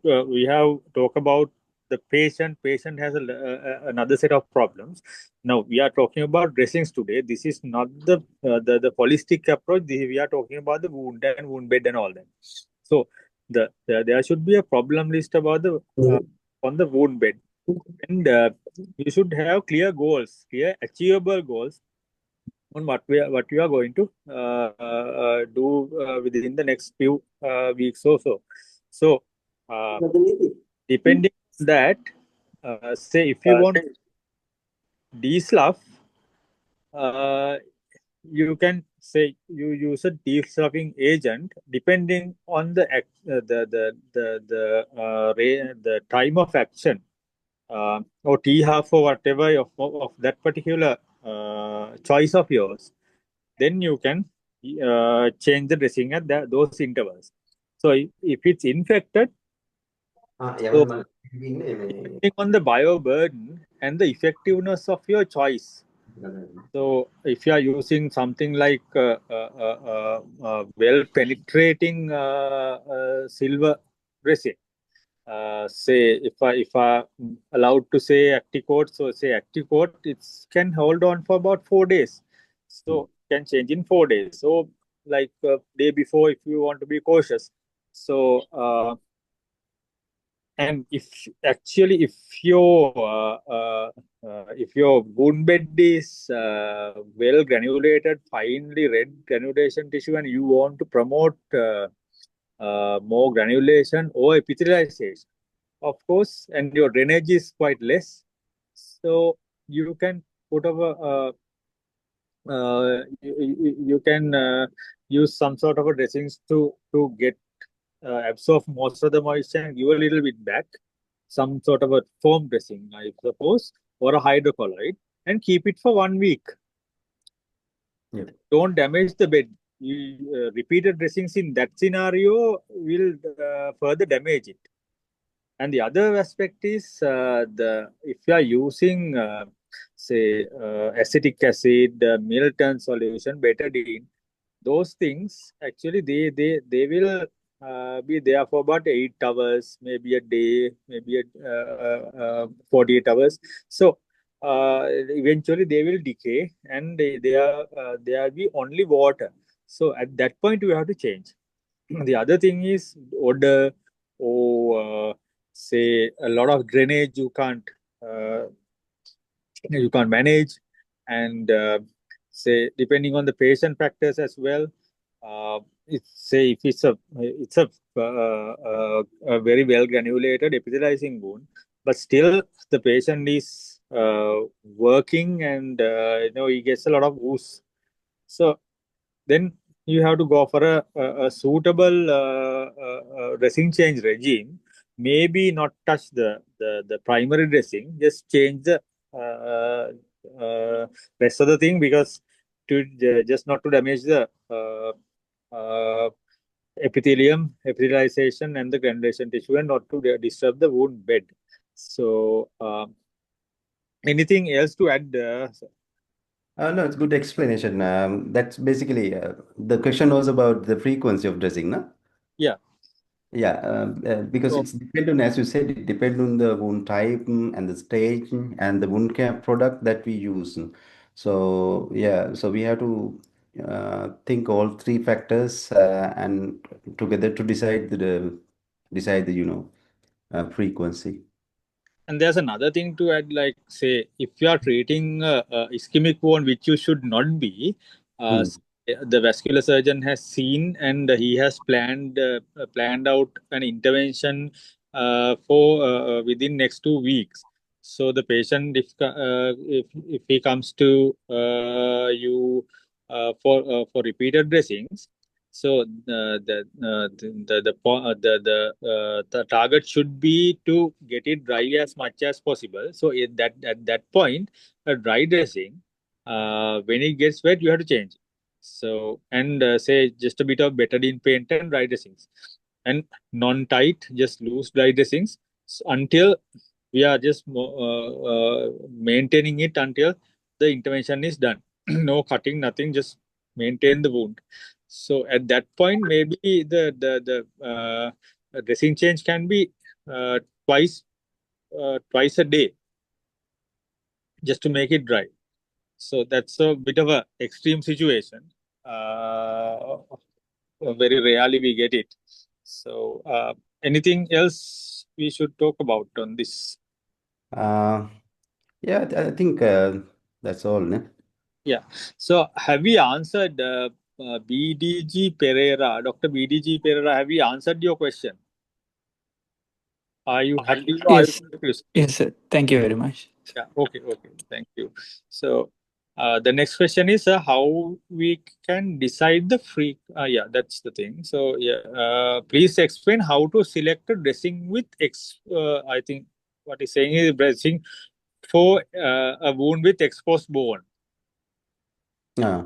Speaker 2: talked about the patient. Patient has another set of problems. Now we are talking about dressings today. This is not the holistic approach. We are talking about the wound and wound bed and all that. So there should be a problem list about the on the wound bed, and you should have clear goals, clear achievable goals on what we are going to do within the next few weeks or so. So uh, depending on that, say if you want de-slough, uh, you can say you use a de-sloughing agent depending on the time of action or T half or whatever of that particular choice of yours. Then you can change the dressing at those intervals. So if it's infected, so depending on the bioburden and the effectiveness of your choice. So if you are using something like well penetrating silver resin, say if I allowed to say Acticoat, so say Acticoat, it can hold on for about 4 days. So can change in 4 days. So like day before, if you want to be cautious. So and if your wound bed is well granulated, finely red granulation tissue, and you want to promote more granulation or epithelialization, of course, and your drainage is quite less, so you can put up you can use some sort of a dressings to get absorb most of the moisture and give a little bit back, some sort of a foam dressing, I suppose, or a hydrocolloid, and keep it for 1 week.
Speaker 1: Yeah.
Speaker 2: Don't damage the bed. repeated dressings in that scenario will further damage it. And the other aspect is the if you are using say acetic acid, Milton solution, betadine, those things actually they will be there for about 8 hours, maybe a day, maybe 48 hours. So eventually they will decay, and they are be only water. So at that point you have to change. The other thing is odor, or say a lot of drainage uh, you can't manage, and say depending on the patient factors as well. It's say if a very well granulated epithelializing wound, but still the patient is working, and he gets a lot of ooze. So then you have to go for a suitable dressing change regime. Maybe not touch the primary dressing, just change the uh, rest of the thing, because to just not to damage the uh, epithelialization and the granulation tissue, and not to disturb the wound bed. So, anything else to add?
Speaker 1: No, it's good explanation. That's basically the question was about the frequency of dressing, no?
Speaker 2: Yeah.
Speaker 1: Yeah, because
Speaker 2: So,
Speaker 1: it's depend on, as you said, it depend on the wound type and the stage and the wound care product that we use. So yeah, so we have to think all three factors and together to decide the frequency.
Speaker 2: And there's another thing to add, like, say, if you are treating ischemic wound, which you should not be,
Speaker 1: Hmm.
Speaker 2: the vascular surgeon has seen, and he has planned out an intervention for within next 2 weeks. So the patient, if he comes to you for repeated dressings, so the target should be to get it dry as much as possible. So at that point, a dry dressing, when it gets wet, you have to change. So, and say just a bit of betadine paint and dry dressings, and non-tight, just loose dry dressings, until we are just maintaining it until the intervention is done. No cutting, nothing, just maintain the wound. So at that point, maybe the dressing change can be uh, twice twice a day, just to make it dry. So that's a bit of a extreme situation. Uh, Very rarely we get it. So anything else we should talk about on this?
Speaker 1: Uh, yeah, I think that's all. Ne?
Speaker 2: Yeah. So have we answered BDG Pereira, Dr. BDG Pereira? Have we answered your question? Are you happy or are you
Speaker 3: Yes,
Speaker 2: confused?
Speaker 3: yes, sir. Thank you very much.
Speaker 2: Yeah. Okay. Okay. Thank you. So the next question is how we can decide the free. Yeah, that's the thing. So yeah, please explain how to select a dressing with I think what he's saying is dressing for a wound with exposed bone.
Speaker 1: Yeah.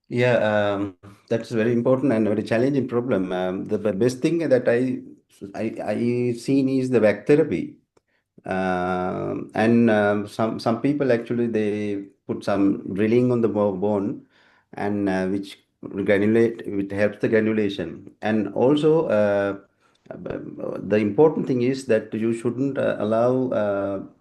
Speaker 1: Yeah, that's very important and very challenging problem. The best thing that I seen is the back therapy. And some people actually they put some drilling on the bone, and which granulate, which helps the granulation. And also the important thing is that you shouldn't allow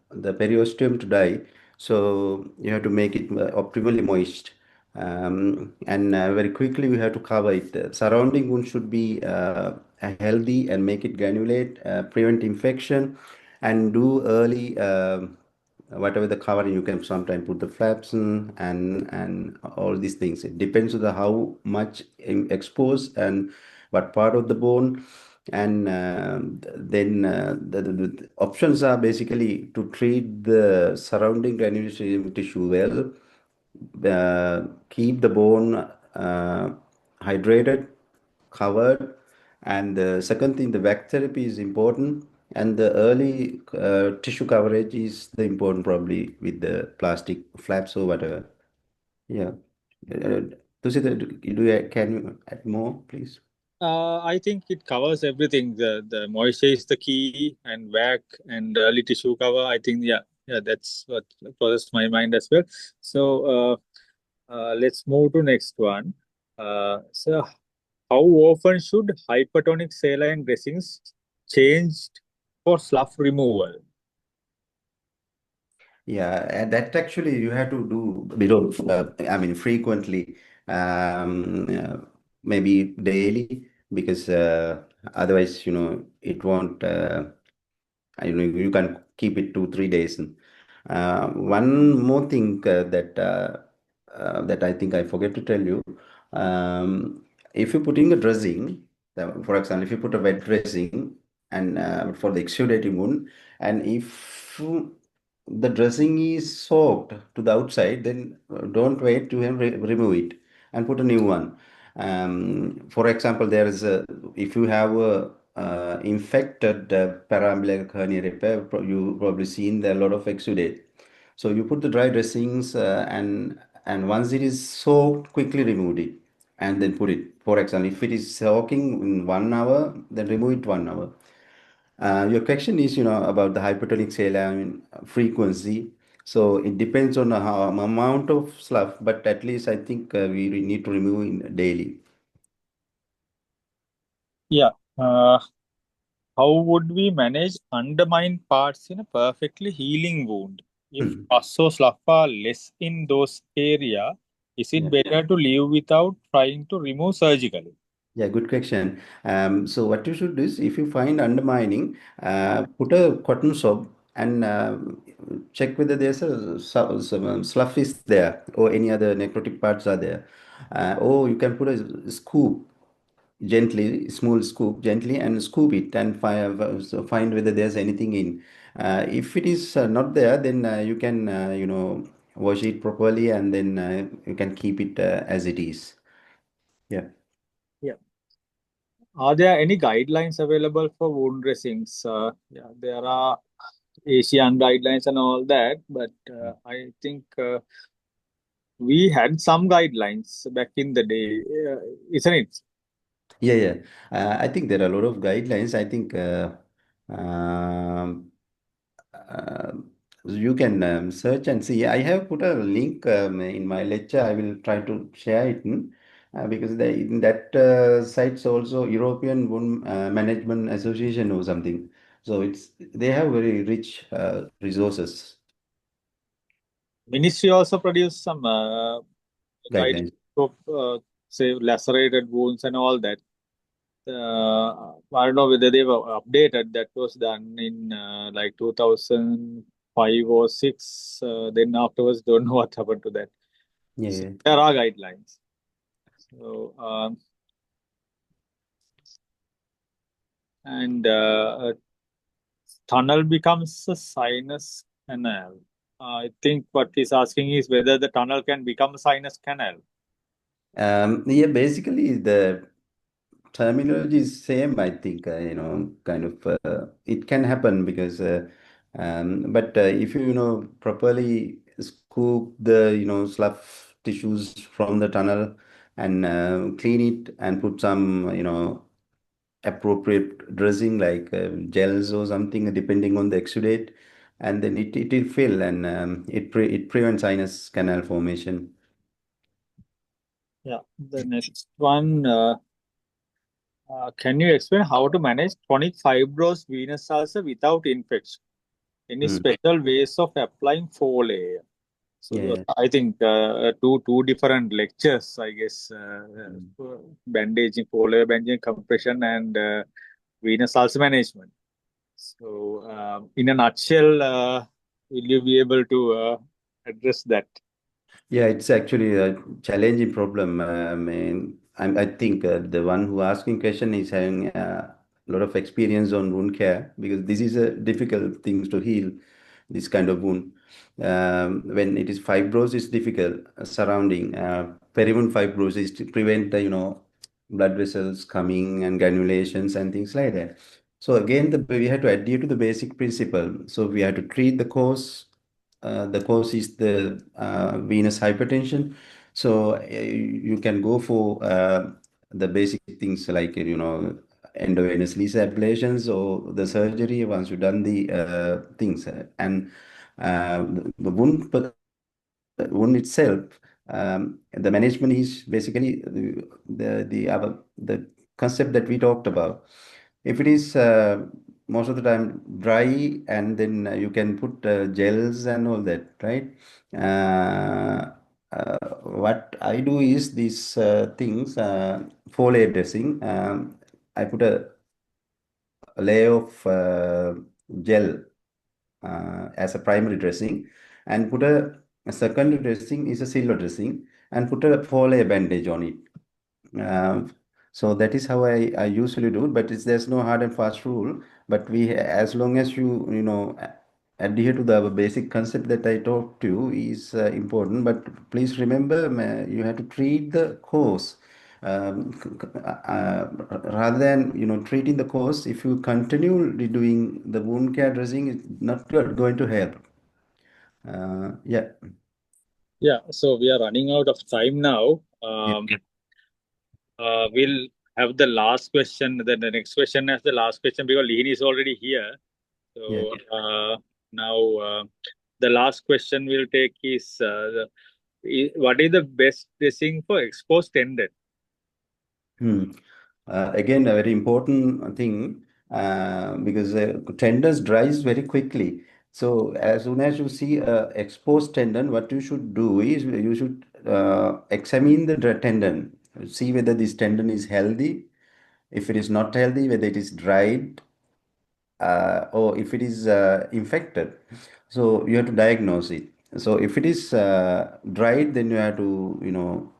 Speaker 1: the periosteum to die. So you have to make it optimally moist. And very quickly we have to cover it. The surrounding wound should be healthy and make it granulate, prevent infection, and do early whatever the covering. You can sometimes put the flaps in, and all these things. It depends on the how much exposed and what part of the bone. And then the options are basically to treat the surrounding granulation tissue well, keep the bone hydrated, covered. And the second thing, the back therapy is important, and the early tissue coverage is the important, probably with the plastic flaps or whatever. Yeah. Tushita, can you add more, please?
Speaker 2: I think it covers everything. The moisture is the key, and WAC and early tissue cover. I think yeah, that's what crosses my mind as well. So let's move to next one. So how often should hypertonic saline dressings changed for slough removal?
Speaker 1: Yeah, and that actually you have to do below, I mean, frequently, maybe daily, because otherwise, it won't, you can keep it 2, 3 days. One more thing that I think I forget to tell you, if you put in a dressing, for example, if you put a wet dressing and for the exudating wound, and if the dressing is soaked to the outside, then don't wait to remove it and put a new one. For example, there is a if you have a infected paraumbilical hernia repair, you probably seen there a lot of exudate. So you put the dry dressings and once it is soaked, quickly remove it and then put it. For example, if it is soaking in 1 hour, then remove it 1 hour. Your question is, about the hypertonic saline frequency. So it depends on how amount of slough, but at least I think we need to remove in daily.
Speaker 2: Yeah. Uh, how would we manage undermined parts in a perfectly healing wound? If pus or slough are less in those area, is it
Speaker 1: Yeah.
Speaker 2: better to leave without trying to remove surgically?
Speaker 1: Yeah, good question. So what you should do is, if you find undermining, put a cotton swab and check whether there's some slough is there or any other necrotic parts are there. Or you can put a scoop gently, small scoop gently, and scoop it and find whether there's anything in. If it is not there, then you can, wash it properly and then you can keep it as it is. Yeah.
Speaker 2: Yeah. Are there any guidelines available for wound dressings? Yeah, there are Asian guidelines and all that, but I think we had some guidelines back in the day, isn't it?
Speaker 1: Yeah, yeah. I think there are a lot of guidelines. I think um, uh, you can search and see. I have put a link in my lecture. I will try to share it because in that site's also European Wound Management Association or something. So they have very rich resources,
Speaker 2: Ministry also produced some guidelines
Speaker 1: guidelines.
Speaker 2: of, say, lacerated wounds and all that. I don't know whether they were updated. That was done in like 2005 or 6. Then afterwards, don't know what happened to that.
Speaker 1: Yeah,
Speaker 2: So
Speaker 1: yeah.
Speaker 2: there are guidelines. So and tunnel becomes a sinus canal. I think what he's asking is whether the tunnel can become a sinus canal.
Speaker 1: Yeah, basically the terminology is same, I think, kind of, it can happen because, but if you, properly scoop the, slough tissues from the tunnel and clean it and put some, appropriate dressing like gels or something, depending on the exudate, and then it will fill and it prevents sinus canal formation.
Speaker 2: Yeah. The next one. Can you explain how to manage chronic fibrous venous ulcer without infection? Any
Speaker 1: Mm.
Speaker 2: special ways of applying folate?
Speaker 1: Yeah,
Speaker 2: So
Speaker 1: yeah.
Speaker 2: I think two different lectures, I guess,
Speaker 1: Mm.
Speaker 2: bandaging, folate bandaging, compression, and venous ulcer management. So in a nutshell, will you be able to address that?
Speaker 1: Yeah, it's actually a challenging problem. I mean, I think the one who asking question is having a lot of experience on wound care because this is a difficult thing to heal, this kind of wound. When it is fibrosis, it's difficult surrounding periwound fibrosis to prevent the, blood vessels coming and granulations and things like that. So again, we have to adhere to the basic principle. So we have to treat the cause. The cause is the venous hypertension. So you can go for the basic things like, endovenous laser ablations or the surgery once you've done the things. And the wound itself, the management is basically the concept that we talked about. If it is most of the time dry, and then you can put gels and all that, right? What I do is these things, foliar dressing. I put a layer of gel as a primary dressing, and put a secondary dressing is a silver dressing, and put a four-layer bandage on it. So that is how I usually do it, but there's no hard and fast rule. But as long as adhere to the basic concept that I talked to you is important. But please remember, you have to treat the cause. Rather than treating the cause, if you continue doing the wound care dressing, it's not going to help. Yeah.
Speaker 2: Yeah, so we are running out of time now.
Speaker 1: Yeah.
Speaker 2: We'll have the last question, then the next question as the last question because Lihini is already here.
Speaker 1: Yeah.
Speaker 2: So now the last question we'll take is what is the best dressing for exposed tendon?
Speaker 1: Hmm. Again, a very important thing, because tendons dries very quickly. So as soon as you see a exposed tendon, what you should do is you should examine the tendon, see whether this tendon is healthy. If it is not healthy, whether it is dried, or if it is infected. So you have to diagnose it. So if it is dried, then you have to,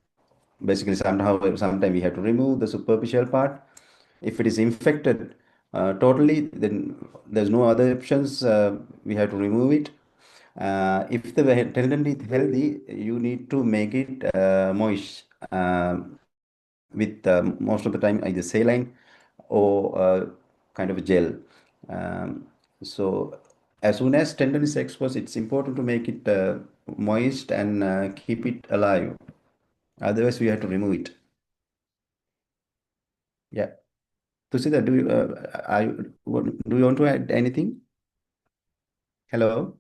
Speaker 1: basically sometime we have to remove the superficial part. If it is infected totally, then there's no other options. We have to remove it. If the tendon is healthy, you need to make it moist, with most of the time either saline or kind of a gel. So as soon as tendon is exposed, it's important to make it moist and keep it alive. Otherwise, we have to remove it. Yeah. Tusita, do you want to add anything? Hello?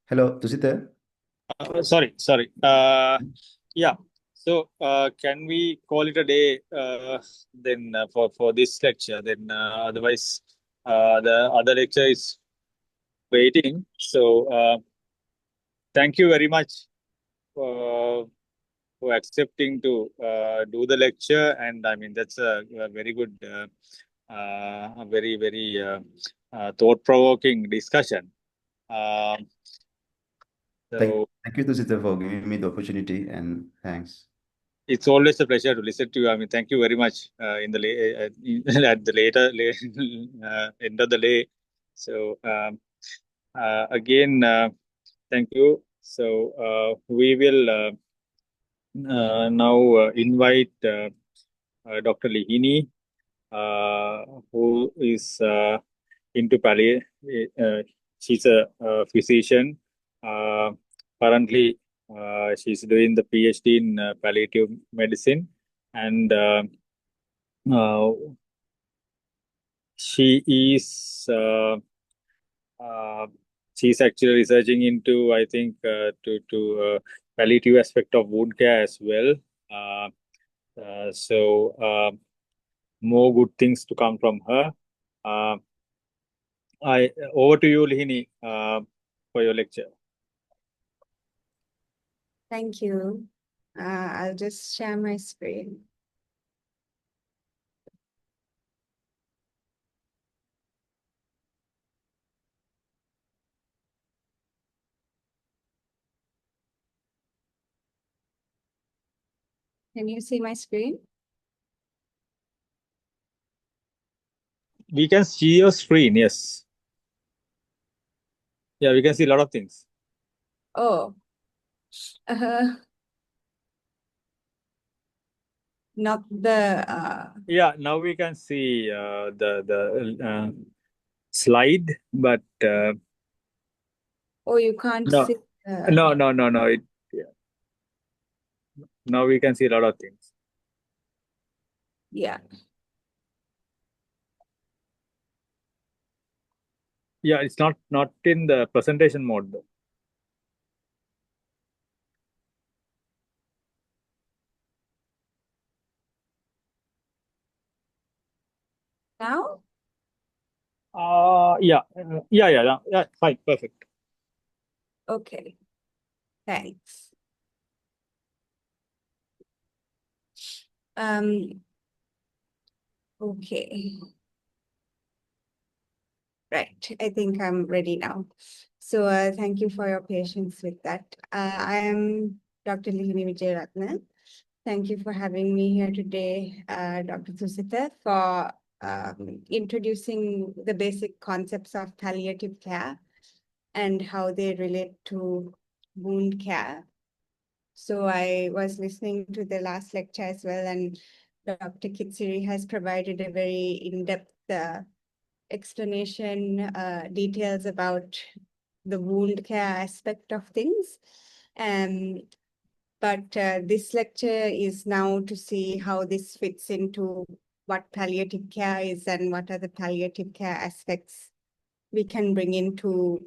Speaker 1: Hello, Tusita?
Speaker 2: Sorry. Yeah. So can we call it a day then for this lecture? Then otherwise the other lecture is waiting. So thank you very much for accepting to do the lecture, and I mean that's a very good, a very thought-provoking discussion. Um,
Speaker 1: Thank,
Speaker 2: so
Speaker 1: thank you, Tusita, for giving me the opportunity, and thanks.
Speaker 2: it's always a pleasure to listen to you. I mean, thank you very much at the end of the day. So again, thank you. So we will now invite Dr. Lihini, who is into palliative. She's a physician. Uh, Currently, she's doing the PhD in palliative medicine, and uh, she is uh, she's actually researching into, I think, to palliative aspect of wound care as well. Uh, so more good things to come from her. Uh, I Over to you, Lihini, for your lecture.
Speaker 3: Thank you. I'll just share my screen. Can you see my screen?
Speaker 2: We can see your screen, yes. Yeah, we can see a lot of things.
Speaker 3: Oh, not the.
Speaker 2: Yeah, now we can see the slide, but
Speaker 3: Oh, you can't
Speaker 2: no,
Speaker 3: see.
Speaker 2: no. Yeah. Now we can see a lot of things.
Speaker 3: Yeah.
Speaker 2: Yeah, it's not in the presentation mode though.
Speaker 3: Now?
Speaker 2: Yeah. Fine, perfect.
Speaker 3: Okay. Thanks. Okay. Right. I think I'm ready now. So thank you for your patience with that. I am Dr. Lihini Vijayaratne. Thank you for having me here today, Dr. Susita, for introducing the basic concepts of palliative care and how they relate to wound care. So I was listening to the last lecture as well, and Dr. Kitsiri has provided a very in-depth explanation, details about the wound care aspect of things. But this lecture is now to see how this fits into what palliative care is and what are the palliative care aspects we can bring into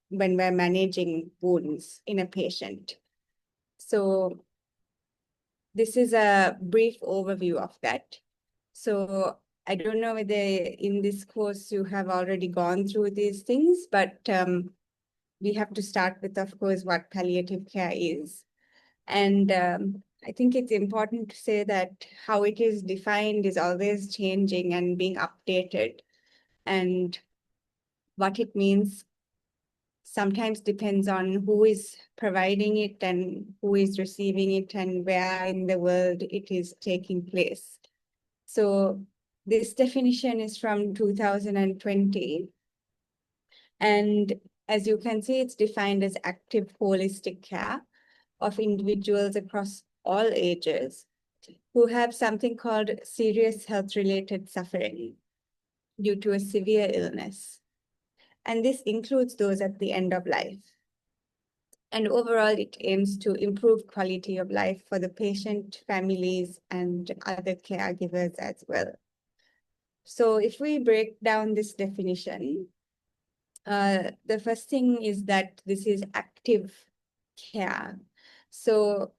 Speaker 3: when we're managing wounds in a patient. So this is a brief overview of that. So I don't know whether in this course you have already gone through these things, but we have to start with, of course, what palliative care is. And I think it's important to say that how it is defined is always changing and being updated. And what it means sometimes depends on who is providing it and who is receiving it and where in the world it is taking place. So this definition is from 2020. And as you can see, it's defined as active holistic care of individuals across all ages who have something called serious health-related suffering due to a severe illness. And this includes those at the end of life. And overall, it aims to improve quality of life for the patient, families, and other caregivers as well. So if we break down this definition, the first thing is that this is active care. So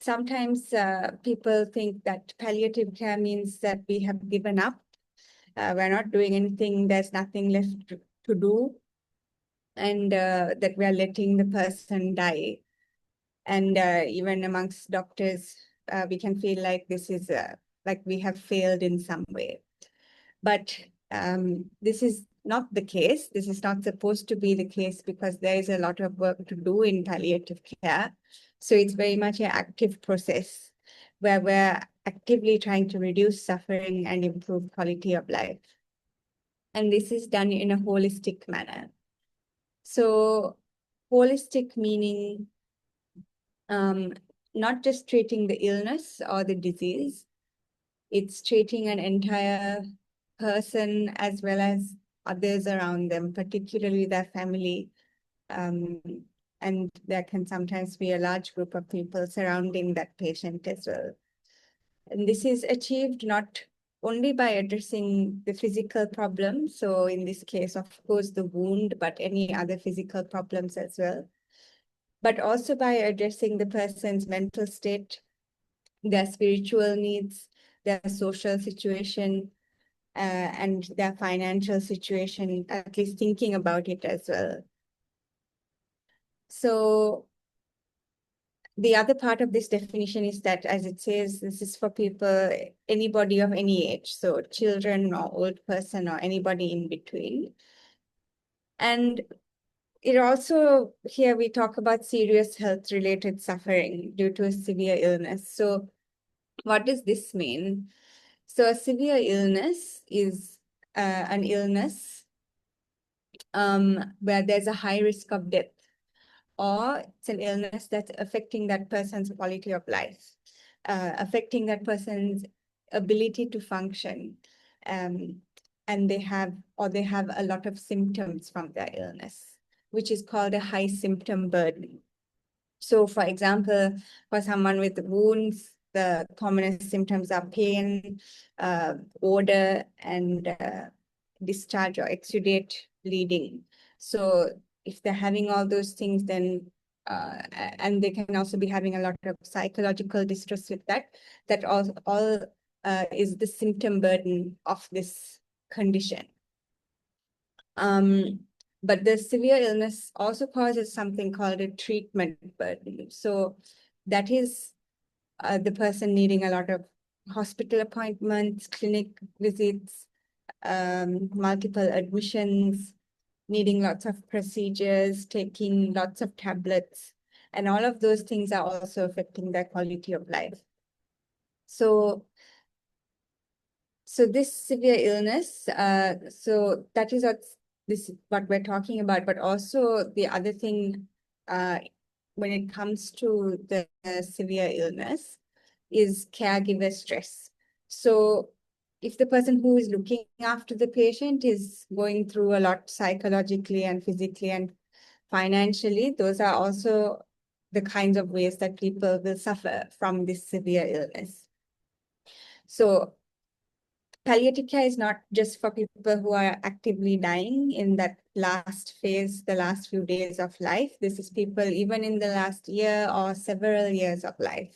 Speaker 3: sometimes people think that palliative care means that we have given up. We're not doing anything. There's nothing left to do. And that we are letting the person die. And even amongst doctors, we can feel like this is like we have failed in some way. But this is not the case. This is not supposed to be the case because there is a lot of work to do in palliative care. So it's very much an active process where we're actively trying to reduce suffering and improve quality of life. And this is done in a holistic manner. So holistic meaning not just treating the illness or the disease, it's treating an entire person as well as others around them, particularly their family. And there can sometimes be a large group of people surrounding that patient as well. And this is achieved not only by addressing the physical problem, so in this case, of course, the wound, but any other physical problems as well, but also by addressing the person's mental state, their spiritual needs, their social situation, and their financial situation, at least thinking about it as well. So the other part of this definition is that, as it says, this is for people, anybody of any age, so children or old person or anybody in between. And it also, here we talk about serious health-related suffering due to a severe illness. So what does this mean? So a severe illness is an illness where there's a high risk of death, or it's an illness that's affecting that person's quality of life, affecting that person's ability to function. and they have a lot of symptoms from their illness, which is called a high symptom burden. So, for example, for someone with wounds, the commonest symptoms are pain, odor, and discharge or exudate bleeding. So, if they're having all those things, then and they can also be having a lot of psychological distress with that. That all is the symptom burden of this condition. But the severe illness also causes something called a treatment burden. So that is the person needing a lot of hospital appointments, clinic visits, multiple admissions, needing lots of procedures, taking lots of tablets, and all of those things are also affecting their quality of life. So this severe illness, so that is what we're talking about, but also the other thing when it comes to the severe illness is caregiver stress. So if the person who is looking after the patient is going through a lot psychologically and physically and financially, those are also the kinds of ways that people will suffer from this severe illness. So palliative care is not just for people who are actively dying in that last phase, the last few days of life. This is people even in the last year or several years of life.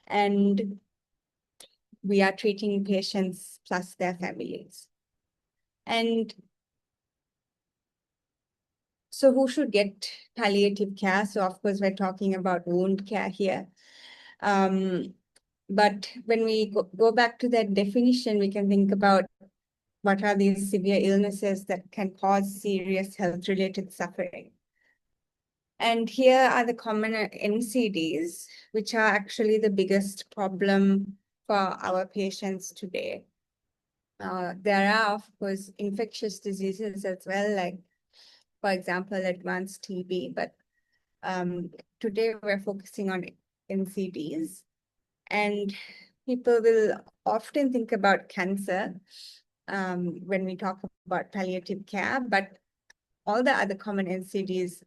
Speaker 3: And we are treating patients plus their families. And so who should get palliative care? So of course, we're talking about wound care here. But when we go back to that definition, we can think about what are these severe illnesses that can cause serious health-related suffering. And here are the common NCDs, which are actually the biggest problem for our patients today. There are, of course, infectious diseases as well, like, for example, advanced TB, but today we're focusing on NCDs. And people will often think about cancer when we talk about palliative care, but all the other common NCDs,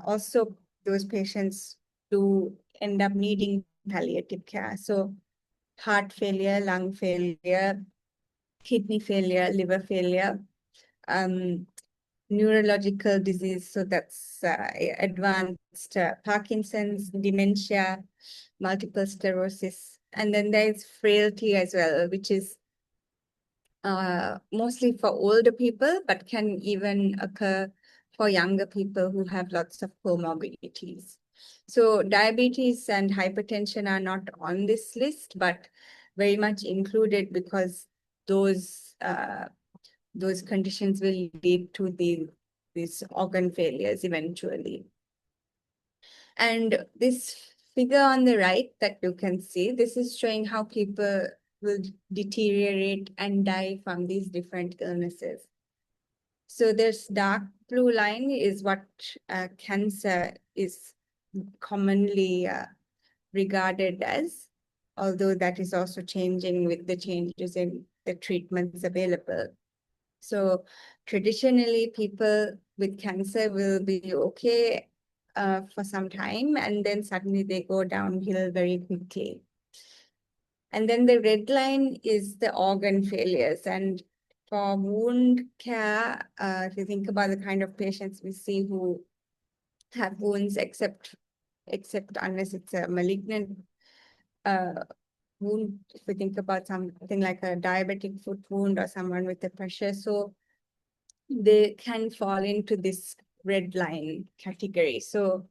Speaker 3: also those patients do end up needing palliative care. So heart failure, lung failure, kidney failure, liver failure, neurological disease, so that's advanced Parkinson's, dementia, multiple sclerosis. And then there's frailty as well, which is mostly for older people, but can even occur for younger people who have lots of comorbidities. So diabetes and hypertension are not on this list, but very much included because those conditions will lead to these organ failures eventually. And this figure on the right that you can see, this is showing how people will deteriorate and die from these different illnesses. So this dark blue line is what cancer is commonly regarded as, although that is also changing with the changes in the treatments available. So traditionally, people with cancer will be okay for some time, and then suddenly they go downhill very quickly. And then the red line is the organ failures. And for wound care, if you think about the kind of patients we see who have wounds, except unless it's a malignant wound, if we think about something like a diabetic foot wound or someone with a pressure, so they can fall into this red line category. So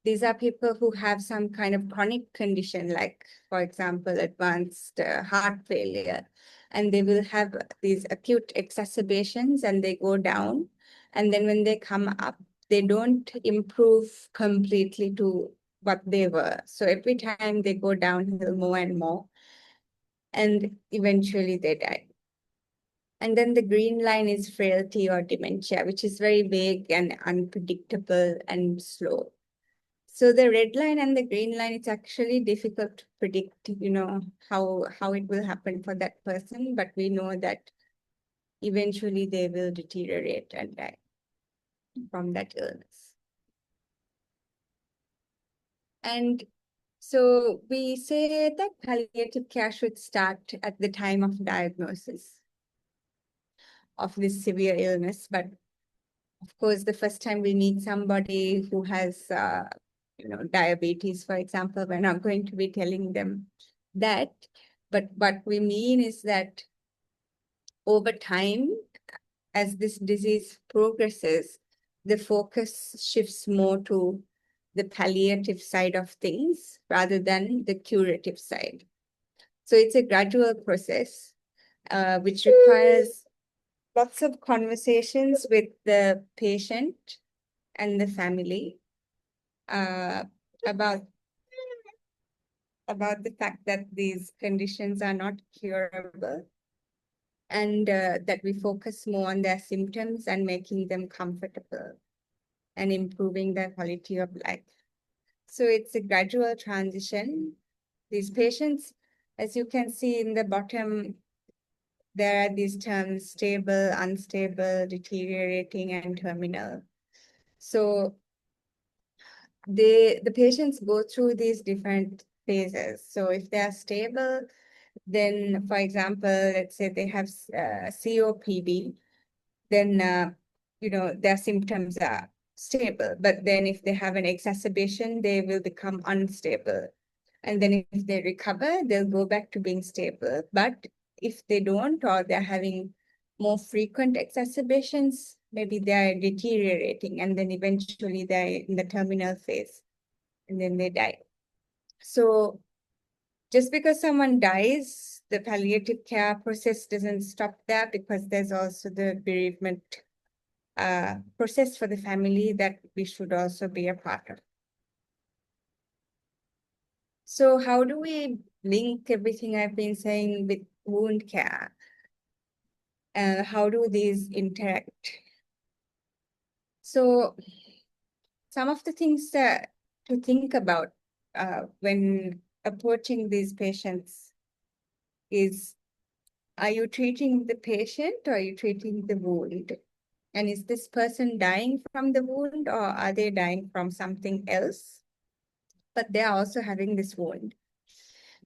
Speaker 3: these are people who have some kind of chronic condition, like, for example, advanced heart failure, and they will have these acute exacerbations and they go down. And then when they come up, they don't improve completely to what they were. So every time they go downhill more and more, and eventually they die. And then the green line is frailty or dementia, which is very vague and unpredictable and slow. So the red line and the green line, it's actually difficult to predict, how it will happen for that person. But we know that eventually they will deteriorate and die from that illness. And so we say that palliative care should start at the time of diagnosis of this severe illness. But of course, the first time we meet somebody who has, diabetes, for example, we're not going to be telling them that. But what we mean is that over time, as this disease progresses, the focus shifts more to the palliative side of things rather than the curative side. So it's a gradual process, which requires lots of conversations with the patient and the family about the fact that these conditions are not curable, and that we focus more on their symptoms and making them comfortable and improving their quality of life. So it's a gradual transition. These patients, as you can see in the bottom, there are these terms: stable, unstable, deteriorating, and terminal. So the patients go through these different phases. So if they are stable, then, for example, let's say they have COPD, then their symptoms are stable. But then if they have an exacerbation, they will become unstable. And then if they recover, they'll go back to being stable. But if they don't, or they're having more frequent exacerbations, maybe they're deteriorating, and then eventually they're in the terminal phase, and then they die. So just because someone dies, the palliative care process doesn't stop there, because there's also the bereavement process for the family that we should also be a part of. So how do we link everything I've been saying with wound care? How do these interact? So some of the things to think about when approaching these patients is, are you treating the patient or are you treating the wound? And is this person dying from the wound, or are they dying from something else, but they're also having this wound?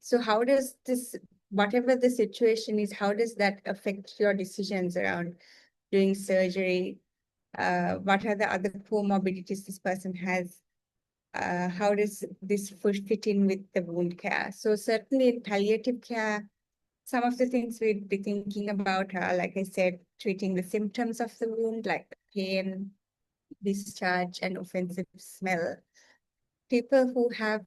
Speaker 3: So how does this, whatever the situation is, how does that affect your decisions around doing surgery? What are the other comorbidities this person has? How does this fit in with the wound care? So certainly in palliative care, some of the things we'd be thinking about are, like I said, treating the symptoms of the wound, like pain, discharge, and offensive smell. People who have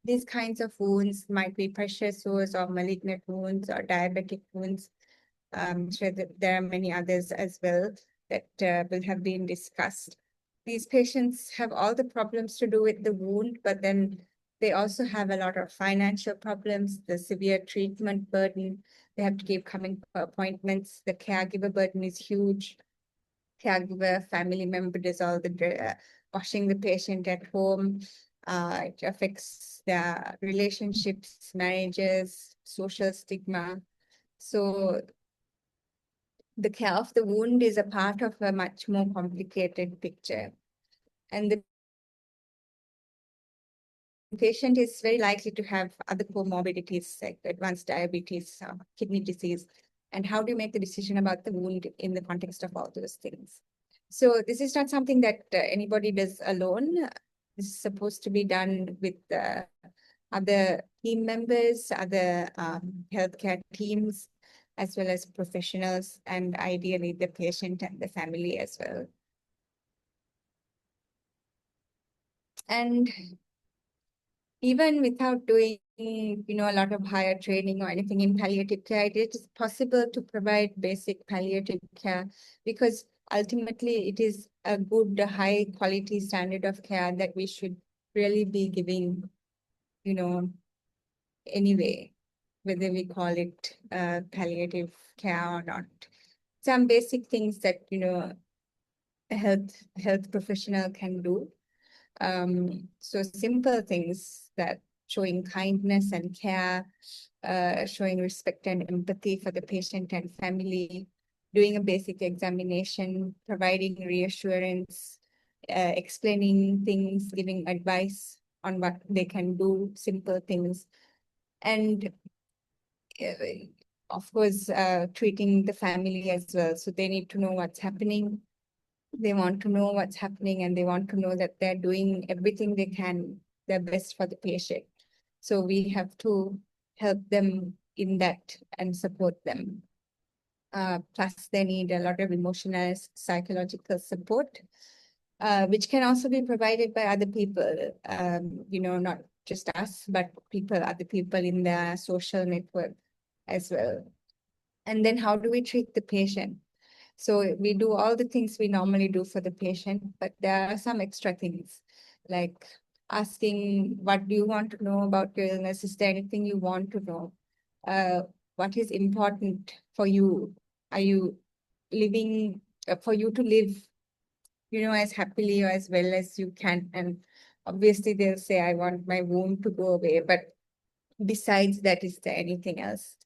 Speaker 3: these kinds of wounds might be pressure sores or malignant wounds or diabetic wounds. I'm sure that there are many others as well that will have been discussed. These patients have all the problems to do with the wound, but then they also have a lot of financial problems, the severe treatment burden. They have to keep coming for appointments. The caregiver burden is huge. Caregiver, family member does all the washing the patient at home. It affects their relationships, marriages, social stigma. So the care of the wound is a part of a much more complicated picture. And the patient is very likely to have other comorbidities like advanced diabetes, kidney disease. And how do you make the decision about the wound in the context of all those things? So this is not something that anybody does alone. This is supposed to be done with other team members, other healthcare teams, as well as professionals, and ideally the patient and the family as well. And even without doing, a lot of higher training or anything in palliative care, it is possible to provide basic palliative care, because ultimately it is a good, high quality standard of care that we should really be giving, anyway, whether we call it palliative care or not. Some basic things that, a health professional can do. So simple things that showing kindness and care, showing respect and empathy for the patient and family, doing a basic examination, providing reassurance, explaining things, giving advice on what they can do, simple things. And of course, treating the family as well. So they need to know what's happening. They want to know what's happening, and they want to know that they're doing everything they can, their best for the patient. So we have to help them in that and support them. Plus, they need a lot of emotional, psychological support, which can also be provided by other people, not just us, but other people in their social network as well. And then how do we treat the patient? So we do all the things we normally do for the patient, but there are some extra things like asking, what do you want to know about your illness? Is there anything you want to know? What is important for you? Are you living for you to live, as happily or as well as you can? And obviously they'll say, I want my wound to go away. But besides that, is there anything else?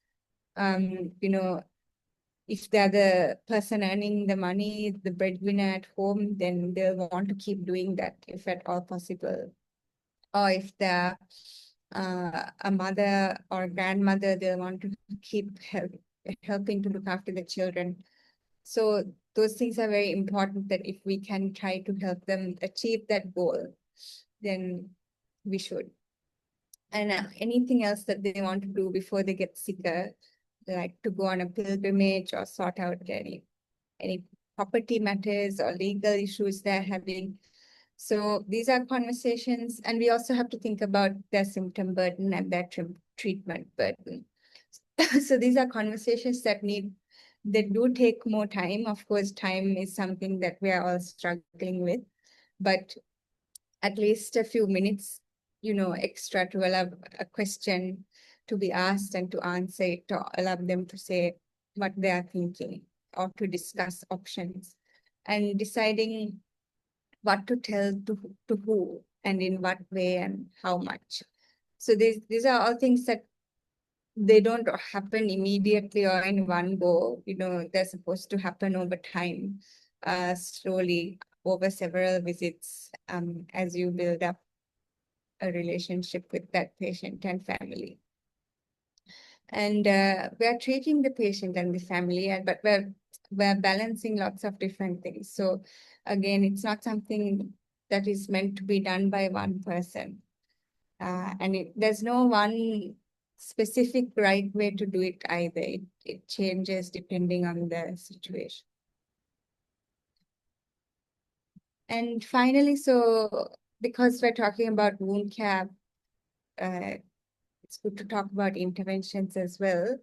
Speaker 3: If they're the person earning the money, the breadwinner at home, then they'll want to keep doing that if at all possible. Or if they're a mother or a grandmother, they'll want to keep helping to look after the children. So those things are very important, that if we can try to help them achieve that goal, then we should. And anything else that they want to do before they get sicker, like to go on a pilgrimage or sort out any property matters or legal issues they're having. So these are conversations, and we also have to think about their symptom burden and their treatment burden. So these are conversations that do take more time. Of course, time is something that we are all struggling with, but at least a few minutes, extra to allow a question to be asked and to answer it, to allow them to say what they are thinking, or to discuss options and deciding what to tell to who and in what way and how much. So these are all things that they don't happen immediately or in one go. They're supposed to happen over time, slowly over several visits, as you build up a relationship with that patient and family. And we're treating the patient and the family, but we're balancing lots of different things. So again, it's not something that is meant to be done by one person. And there's no one specific right way to do it either. It changes depending on the situation. And finally, so because we're talking about wound care, it's good to talk about interventions as well.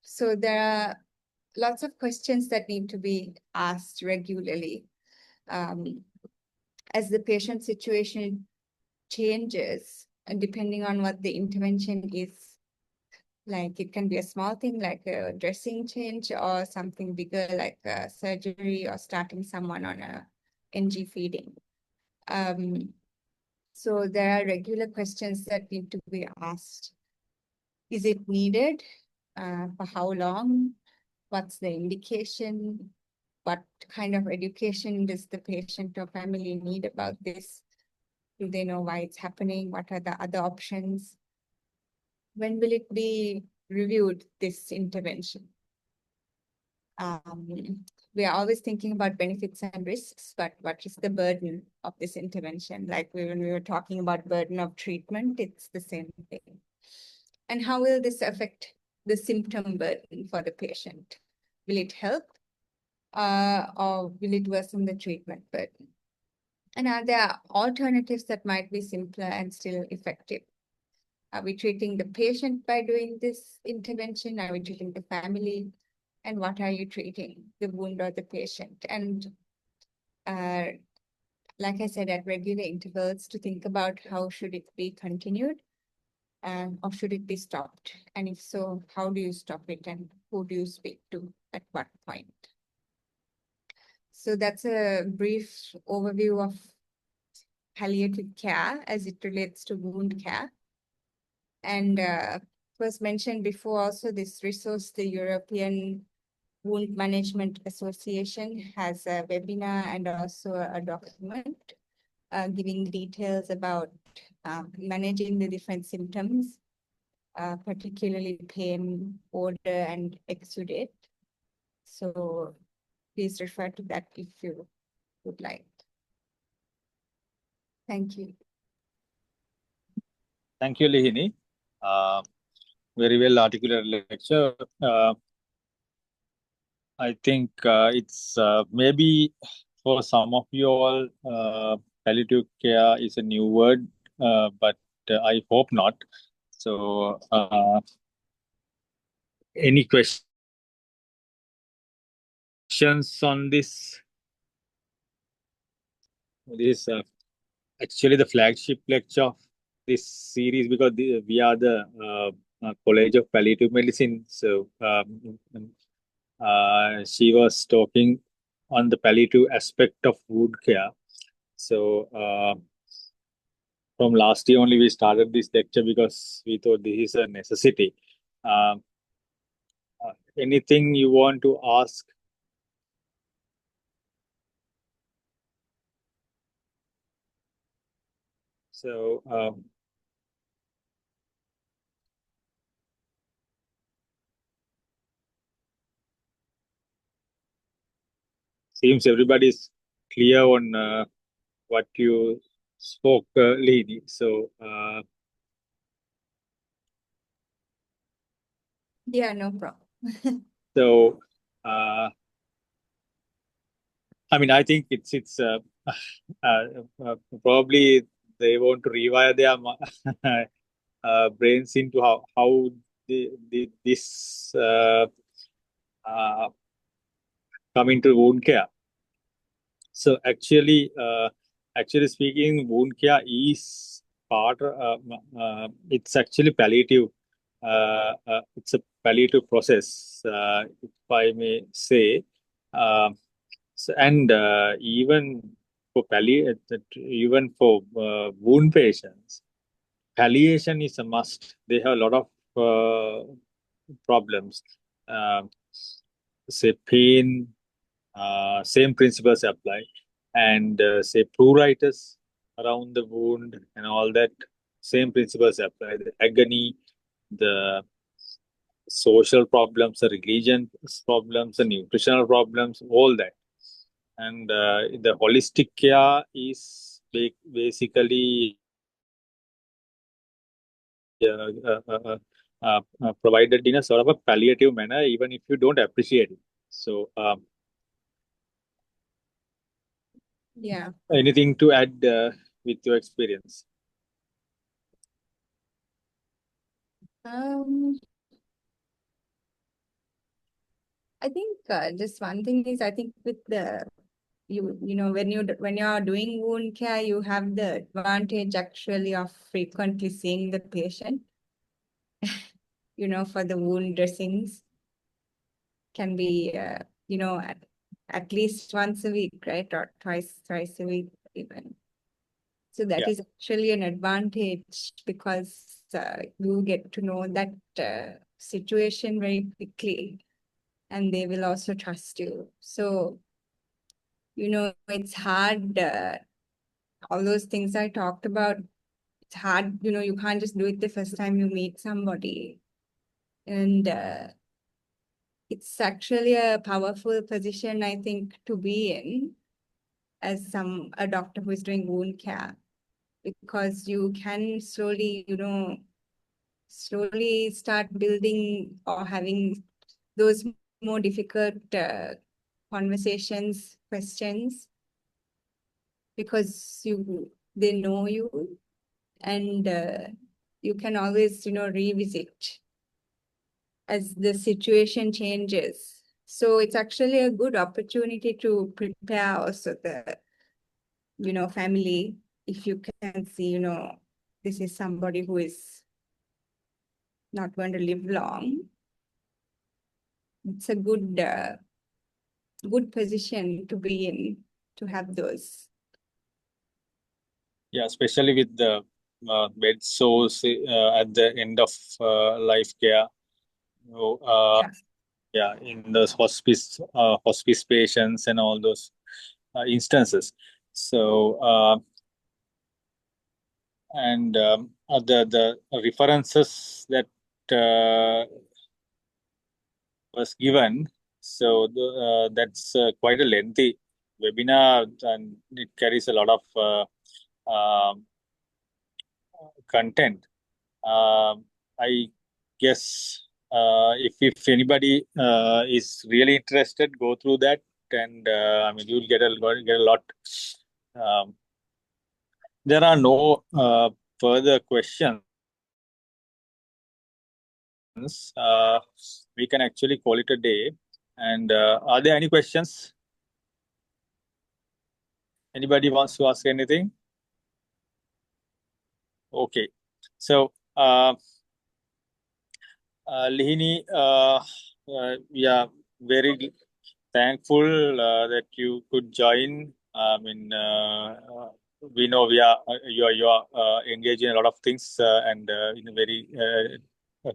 Speaker 3: So there are lots of questions that need to be asked regularly. As the patient situation changes, and depending on what the intervention is, like it can be a small thing like a dressing change, or something bigger like a surgery or starting someone on a NG feeding. So there are regular questions that need to be asked. Is it needed? For how long? What's the indication? What kind of education does the patient or family need about this? Do they know why it's happening? What are the other options? When will it be reviewed, this intervention? We are always thinking about benefits and risks, but what is the burden of this intervention? Like when we were talking about burden of treatment, it's the same thing. And how will this affect the symptom burden for the patient? Will it help, or will it worsen the treatment burden? And are there alternatives that might be simpler and still effective? Are we treating the patient by doing this intervention? Are we treating the family? And what are you treating, the wound or the patient? And like I said, at regular intervals, to think about how should it be continued, or should it be stopped? And if so, how do you stop it, and who do you speak to at what point? So that's a brief overview of palliative care as it relates to wound care. And was mentioned before also this resource, the European Wound Management Association has a webinar and also a document giving details about managing the different symptoms, particularly pain, odor, and exudate. So please refer to that if you would like. Thank you.
Speaker 2: Thank you, Lihini. Very well articulated lecture. I think it's maybe for some of you all, palliative care is a new word, but I hope not. So, any questions on this? This is actually the flagship lecture of this series because we are the College of Palliative Medicine. So, she was talking on the palliative aspect of wound care. So, from last year only we started this lecture because we thought this is a necessity. Anything you want to ask? So, seems everybody's clear on what you spoke, Lini. So,
Speaker 3: Yeah, no problem.
Speaker 2: so I mean, I think it's probably they want to rewire their brains into how this come into wound care. So actually speaking, wound care is part. It's actually palliative. It's a palliative process, if I may say. And even for even for wound patients, palliation is a must. They have a lot of problems. Say pain, same principles apply, and say pruritus around the wound and all that. Same principles apply. The agony, the social problems, the religion problems, the nutritional problems, all that. And the holistic care is basically provided in a sort of a palliative manner, even if you don't appreciate it. So,
Speaker 3: Yeah.
Speaker 2: anything to add with your experience?
Speaker 3: I think just one thing is I think with the you know when you're doing wound care, you have the advantage actually of frequently seeing the patient. You know, for the wound dressings can be you know at least once a week, right, or thrice a week even. So that
Speaker 2: Yeah.
Speaker 3: is actually an advantage because you get to know that situation very quickly, and they will also trust you. So, you know, it's hard. All those things I talked about, it's hard. You know, you can't just do it the first time you meet somebody. And it's actually a powerful position, I think, to be in as a doctor who is doing wound care, because you can slowly, you know, slowly start building or having those more difficult conversations, questions, because they know you, and you can always, you know, revisit as the situation changes. So it's actually a good opportunity to prepare also the, you know, family, if you can see, you know, this is somebody who is not going to live long. It's a good position to be in, to have those.
Speaker 2: Yeah, especially with the bed sores at the end of life care. So,
Speaker 3: Yeah.
Speaker 2: in those hospice patients and all those instances. So the references that was given, so that's quite a lengthy webinar, and it carries a lot of content. I guess if anybody is really interested, go through that, and I mean you'll get a lot. Um, there are no further questions. We can actually call it a day. And are there any questions? Anybody wants to ask anything? Okay. So Lihini, yeah, very thankful that you could join. I mean, we know you are engaged in a lot of things and in a very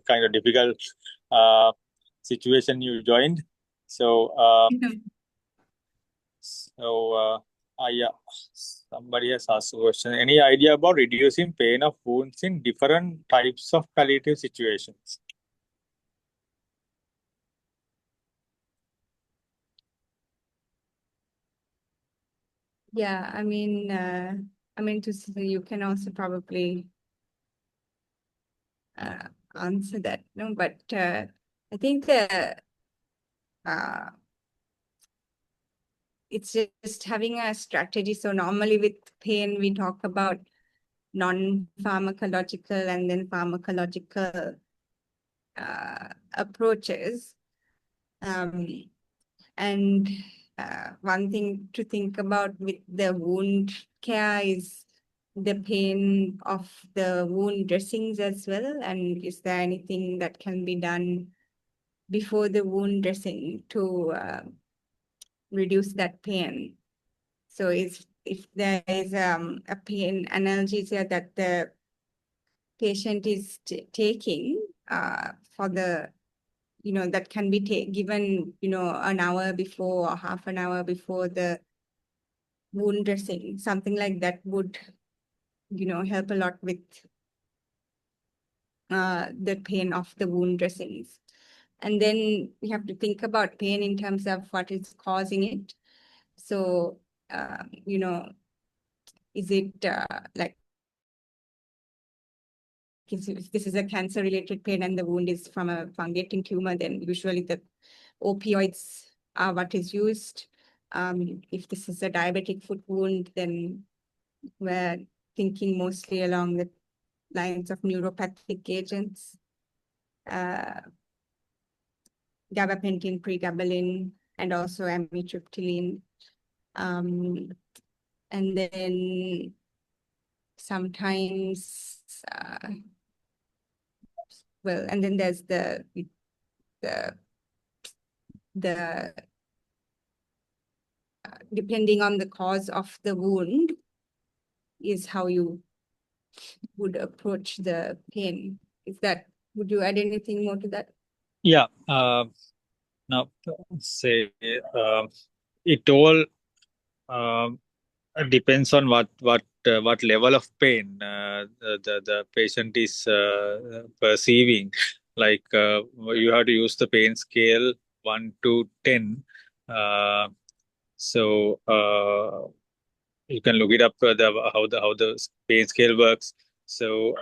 Speaker 2: kind of difficult situation you joined. So yeah, somebody has asked a question. Any idea about reducing pain of wounds in different types of palliative situations?
Speaker 3: Yeah, I mean, you can also probably answer that, no? But I think it's just having a strategy. So normally with pain, we talk about non-pharmacological and then pharmacological approaches. And one thing to think about with the wound care is the pain of the wound dressings as well. And is there anything that can be done before the wound dressing to reduce that pain? So if there is a pain analgesia that the patient is taking for the, that can be given, an hour before or half an hour before the wound dressing, something like that would, help a lot with the pain of the wound dressings. And then we have to think about pain in terms of what is causing it. So, is it like, if this is a cancer-related pain and the wound is from a fungating tumor, then usually the opioids are what is used. If this is a diabetic foot wound, then we're thinking mostly along the lines of neuropathic agents, gabapentin, pregabalin, and also amitriptyline. And then sometimes, and then there's the depending on the cause of the wound is how you would approach the pain. Would you add anything more to that?
Speaker 2: Yeah. Now, say it all depends on what level of pain the patient is perceiving. Like you have to use the pain scale 1 to 10. So you can look it up how the pain scale works. So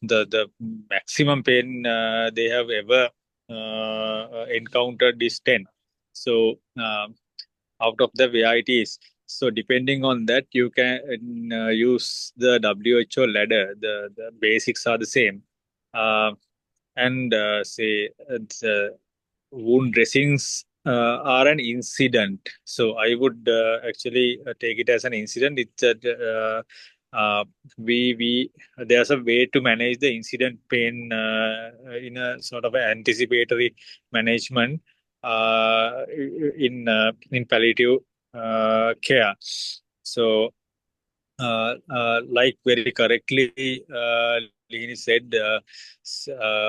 Speaker 2: the maximum pain they have ever encountered is 10. So out of the varieties. So depending on that, you can use the WHO ladder. The basics are the same. And say the wound dressings are an incident. So I would actually take it as an incident. It's we there's a way to manage the incident pain in a sort of anticipatory management in palliative care. So like very correctly Lini said,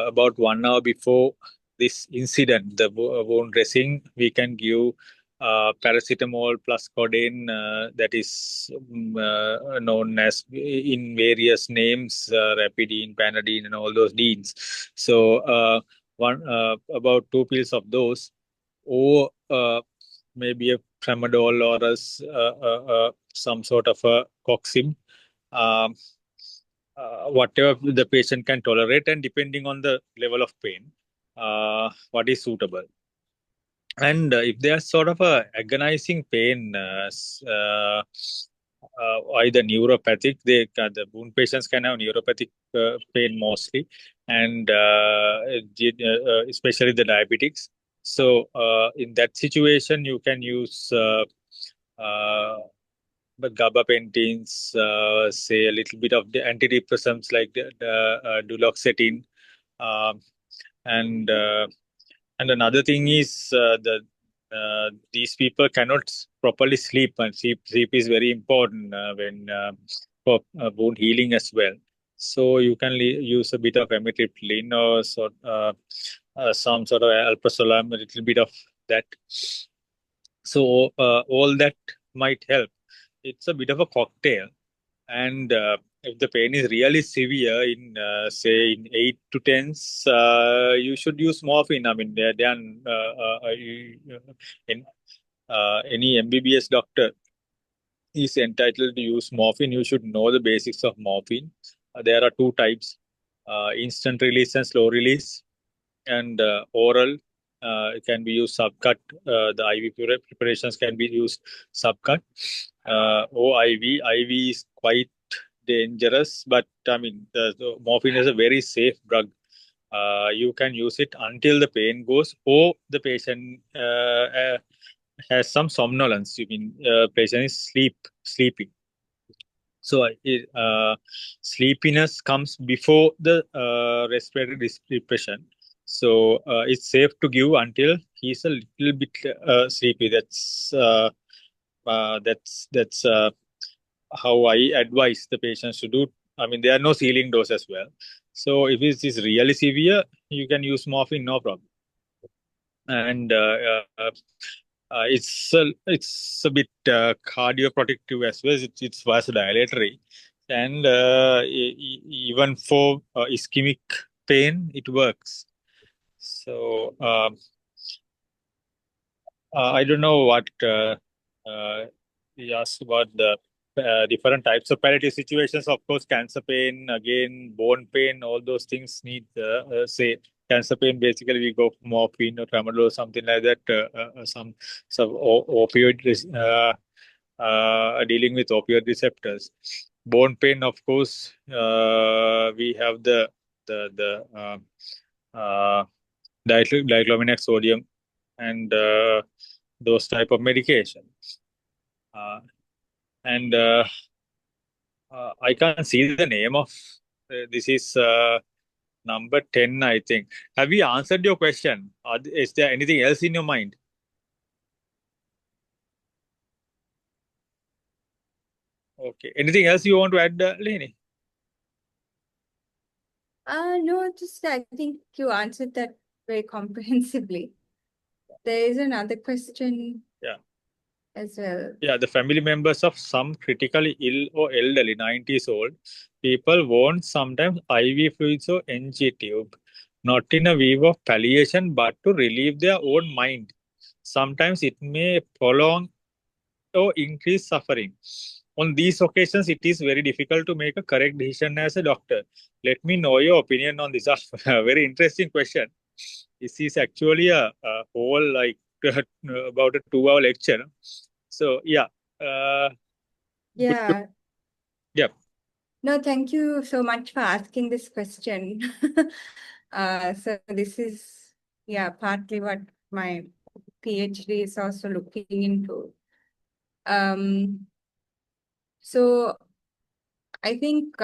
Speaker 2: about 1 hour before this incident, the wound dressing, we can give paracetamol plus codeine, that is known as in various names, rapidine, panadine, and all those deans. So about 2 pills of those, or maybe a tramadol or some sort of a coxim, um, whatever the patient can tolerate, and depending on the level of pain, what is suitable. And if there's sort of a agonizing pain, either neuropathic, the wound patients can have neuropathic pain mostly, and especially the diabetics. So in that situation, you can use but gabapentins, say a little bit of the antidepressants like the duloxetine, um, and and another thing is these people cannot properly sleep, and sleep is very important when for wound healing as well. So you can use a bit of amitriptyline or some sort of alprazolam, a little bit of that. So all that might help. It's a bit of a cocktail, and if the pain is really severe, in say in 8 to 10s, you should use morphine. I mean, they are in any MBBS doctor is entitled to use morphine. You should know the basics of morphine. There are two types: instant release and slow release, and oral. It can be used subcut. The IV preparations can be used subcut. OIV, IV is quite dangerous, but I mean, the morphine is a very safe drug. You can use it until the pain goes, or the patient has some somnolence. You mean patient is sleeping. So sleepiness comes before the respiratory depression. So it's safe to give until he's a little bit sleepy. That's how I advise the patients to do. I mean, there are no ceiling dose as well. So if it is really severe, you can use morphine, no problem. And it's a bit cardioprotective as well. It's vasodilatory, and even for ischemic pain, it works. So I don't know what you asked about the different types of palliative situations. Of course, cancer pain, again, bone pain, all those things need, say, cancer pain. Basically, we go for morphine or tramadol or something like that. Some opioid dealing with opioid receptors. Bone pain, of course, we have the diclofenac sodium and those type of medication. And I can't see the name of this is number 10, I think. Have we answered your question? Is there anything else in your mind? Okay. Anything else you want to add, Leni?
Speaker 3: No, just I think you answered that very comprehensively. There is another question.
Speaker 2: Yeah.
Speaker 3: As well.
Speaker 2: Yeah, the family members of some critically ill or elderly 90s old people want sometimes IV fluids or NG tube, not in a view of palliation, but to relieve their own mind. Sometimes it may prolong or increase suffering. On these occasions, it is very difficult to make a correct decision as a doctor. Let me know your opinion on this. A very interesting question. This is actually a whole like about a 2-hour lecture. So yeah.
Speaker 3: Yeah.
Speaker 2: Yeah.
Speaker 3: No, thank you so much for asking this question. So this is, yeah, partly what my PhD is also looking into. So I think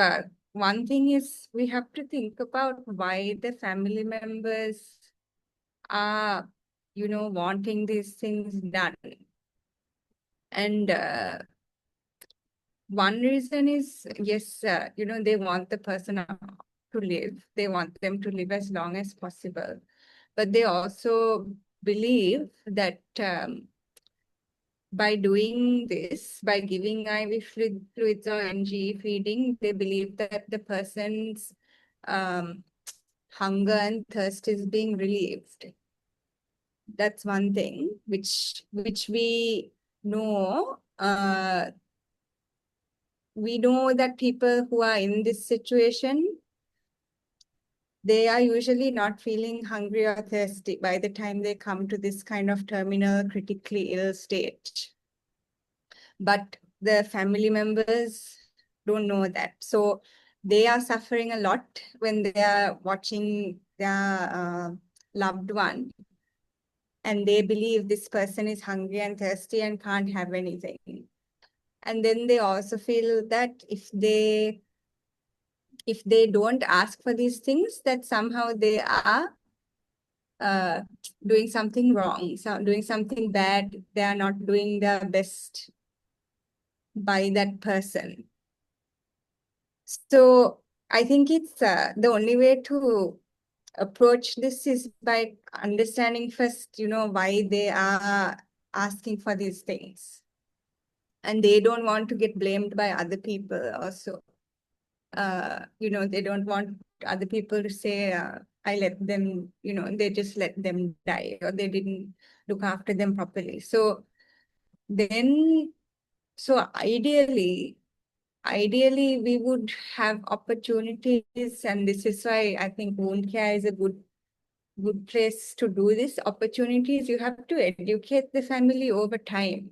Speaker 3: one thing is we have to think about why the family members are, wanting these things done. And one reason is, yes, they want the person to live. They want them to live as long as possible. but they also believe that by doing this, by giving IV fluids or NG feeding, they believe that the person's hunger and thirst is being relieved. That's one thing which we know. We know that people who are in this situation, they are usually not feeling hungry or thirsty by the time they come to this kind of terminal, critically ill state. But the family members don't know that. So they are suffering a lot when they are watching their loved one, and they believe this person is hungry and thirsty and can't have anything. And then they also feel that if they don't ask for these things, that somehow they are doing something wrong, doing something bad. They are not doing their best by that person. So I think it's the only way to approach this is by understanding first, why they are asking for these things. And they don't want to get blamed by other people also. They don't want other people to say, I let them, they just let them die, or they didn't look after them properly. So ideally, we would have opportunities, and this is why I think WoundCare is a good place to do this. Opportunities, you have to educate the family over time.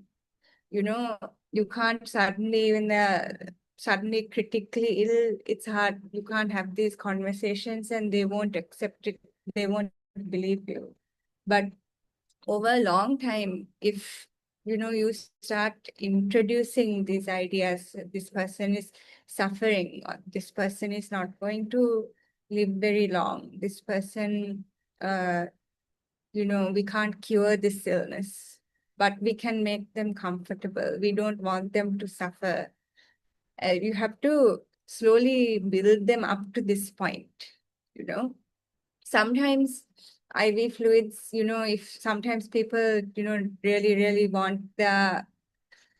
Speaker 3: You can't suddenly, when they're suddenly critically ill, it's hard. You can't have these conversations and they won't accept it. They won't believe you. But over a long time, if you start introducing these ideas, this person is suffering, or this person is not going to live very long. This person, we can't cure this illness, but we can make them comfortable. We don't want them to suffer. You have to slowly build them up to this point, Sometimes IV fluids, if sometimes people, really, really want the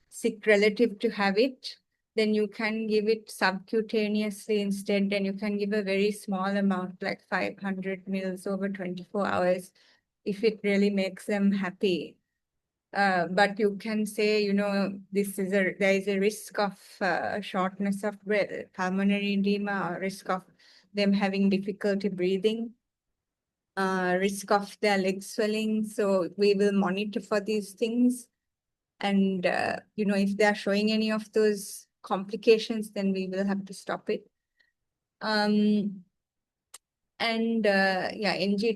Speaker 3: sick relative to have it, then you can give it subcutaneously instead. And you can give a very small amount, like 500 mils over 24 hours, if it really makes them happy. But you can say, there is a risk of shortness of breath, pulmonary edema, or risk of them having difficulty breathing, risk of their leg swelling. So we will monitor for these things. And, if they are showing any of those complications, then we will have to stop it. NG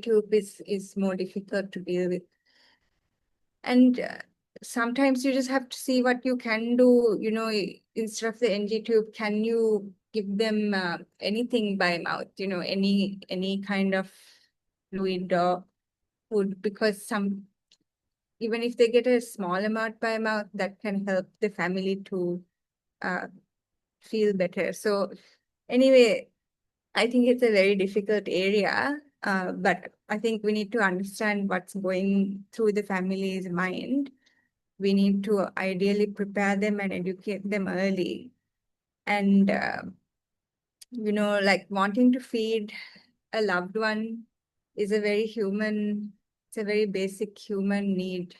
Speaker 3: tube is more difficult to deal with. And sometimes you just have to see what you can do, instead of the NG tube, can you give them anything by mouth, any kind of fluid or food, because even if they get a small amount by mouth, that can help the family to feel better. So anyway, I think it's a very difficult area, but I think we need to understand what's going through the family's mind. We need to ideally prepare them and educate them early. And, like wanting to feed a loved one is a very basic human need.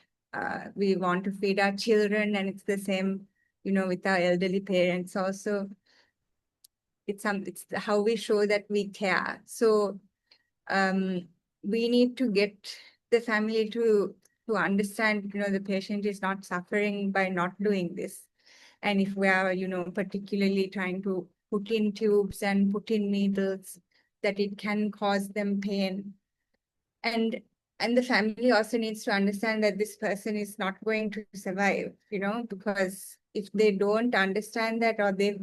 Speaker 3: We want to feed our children, and it's the same, with our elderly parents also. It's how we show that we care. So we need to get the family to understand, the patient is not suffering by not doing this. And if we are, particularly trying to put in tubes and put in needles, that it can cause them pain. And the family also needs to understand that this person is not going to survive, because if they don't understand that, or they're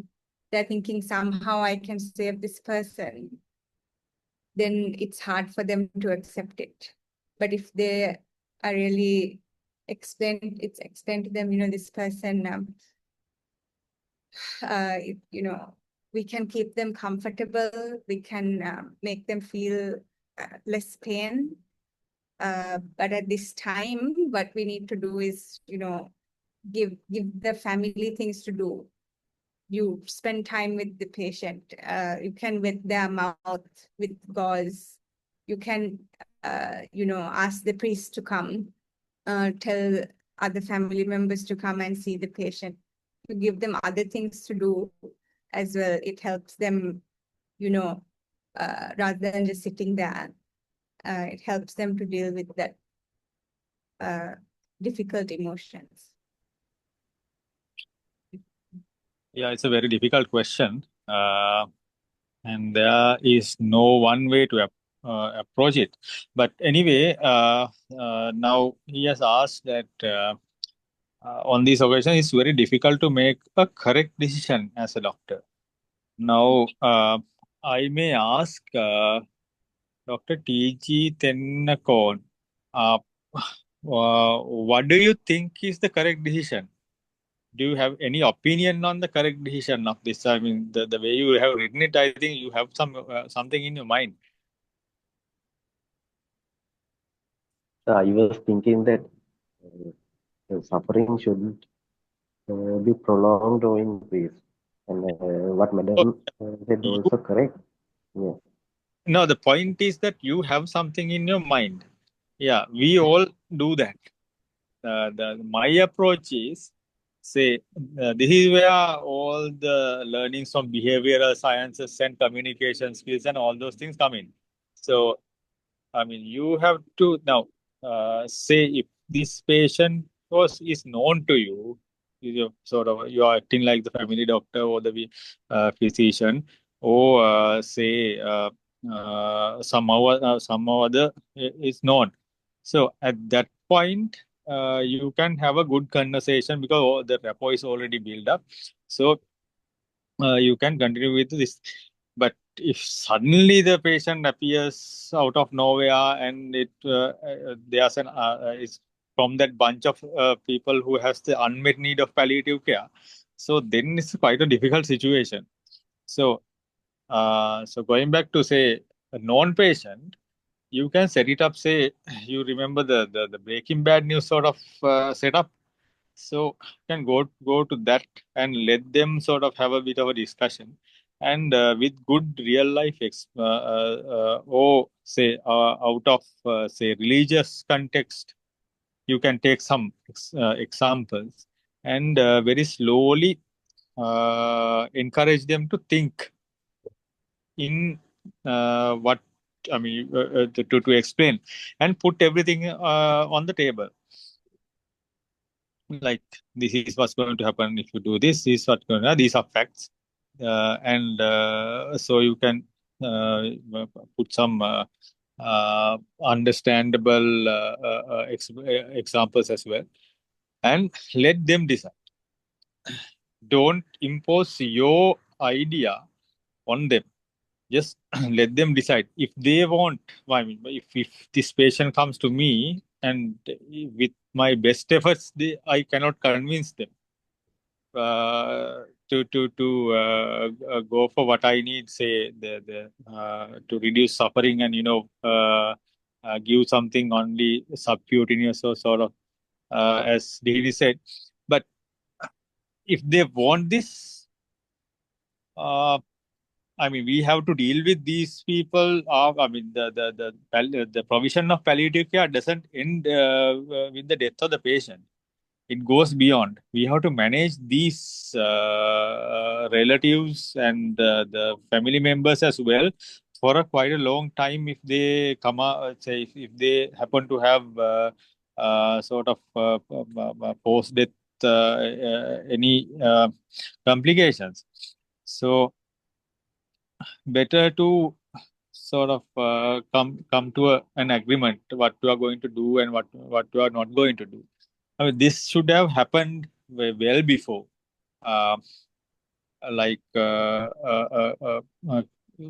Speaker 3: thinking somehow I can save this person, then it's hard for them to accept it. But if they are really explained to them, this person, we can keep them comfortable, we can make them feel less pain, But at this time, what we need to do is, give the family things to do. You spend time with the patient. You can wet their mouth with gauze. You can, ask the priest to come, tell other family members to come and see the patient. You give them other things to do as well. It helps them, rather than just sitting there. It helps them to deal with that difficult emotions.
Speaker 2: Yeah, it's a very difficult question. And there is no one way to approach it. But anyway, now he has asked that on this occasion, it's very difficult to make a correct decision as a doctor. Now, I may ask Dr. T.G. Tennakon, what do you think is the correct decision? Do you have any opinion on the correct decision of this? I mean, the way you have written it, I think you have something in your mind.
Speaker 4: I was thinking that the suffering shouldn't be prolonged or increased. And what
Speaker 2: So
Speaker 4: Madam said
Speaker 2: you,
Speaker 4: also correct. Yeah.
Speaker 2: no, the point is that you have something in your mind. Yeah, we all do that. My approach is, say, this is where all the learnings from behavioral sciences and communication skills and all those things come in. So, I mean, you have to now say if this patient is known to you, you are acting like the family doctor or the physician, or say somehow other is known. So at that point, you can have a good conversation because the rapport is already built up. So you can continue with this. But if suddenly the patient appears out of nowhere and there's is from that bunch of people who has the unmet need of palliative care, so then it's quite a difficult situation. So so going back to say a non-patient, you can set it up. Say you remember the Breaking Bad news sort of setup. So you can go to that and let them sort of have a bit of a discussion, and with good real life or say out of say religious context, you can take some examples and very slowly encourage them to think in what I mean to explain and put everything on the table. Like, this is what's going to happen if you do this. This is what's going to, these are facts, and so you can put some understandable examples as well, and let them decide. Don't impose your idea on them. Just let them decide if they want. I mean, if this patient comes to me and with my best efforts, I cannot convince them to go for what I need, say the to reduce suffering and give something only subcutaneous or sort of as Daily said. But if they want this, I mean, we have to deal with these people. I mean, the provision of palliative care doesn't end with the death of the patient. It goes beyond. We have to manage these relatives and the family members as well for quite a long time if they come out, say, if they happen to have sort of post-death any complications. So better to sort of come to an agreement what you are going to do and what you are not going to do. I mean, this should have happened well before, uh, like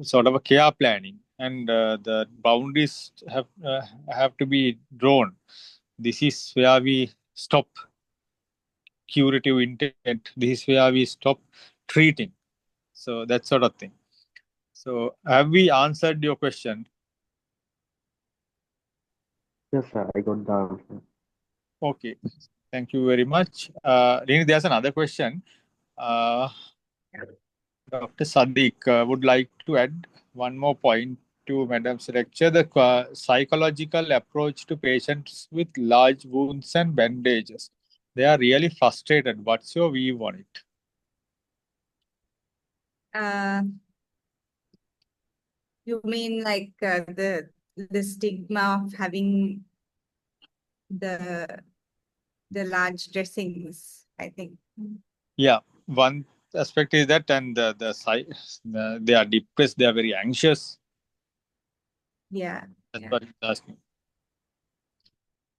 Speaker 2: sort of a care planning, and the boundaries have to be drawn. This is where we stop curative intent. This is where we stop treating. So that sort of thing. So have we answered your question?
Speaker 4: Yes, sir, I got the answer.
Speaker 2: Okay, thank you very much. Rini, there's another question. Uh, Dr. Sadiq would like to add one more point to Madam's lecture. The psychological approach to patients with large wounds and bandages. They are really frustrated. What's your view on it?
Speaker 3: You mean like the stigma of having the large dressings, I think.
Speaker 2: Yeah, one aspect is that, and they are depressed. They are very anxious.
Speaker 3: Yeah.
Speaker 2: That's
Speaker 3: Yeah.
Speaker 2: what it's asking.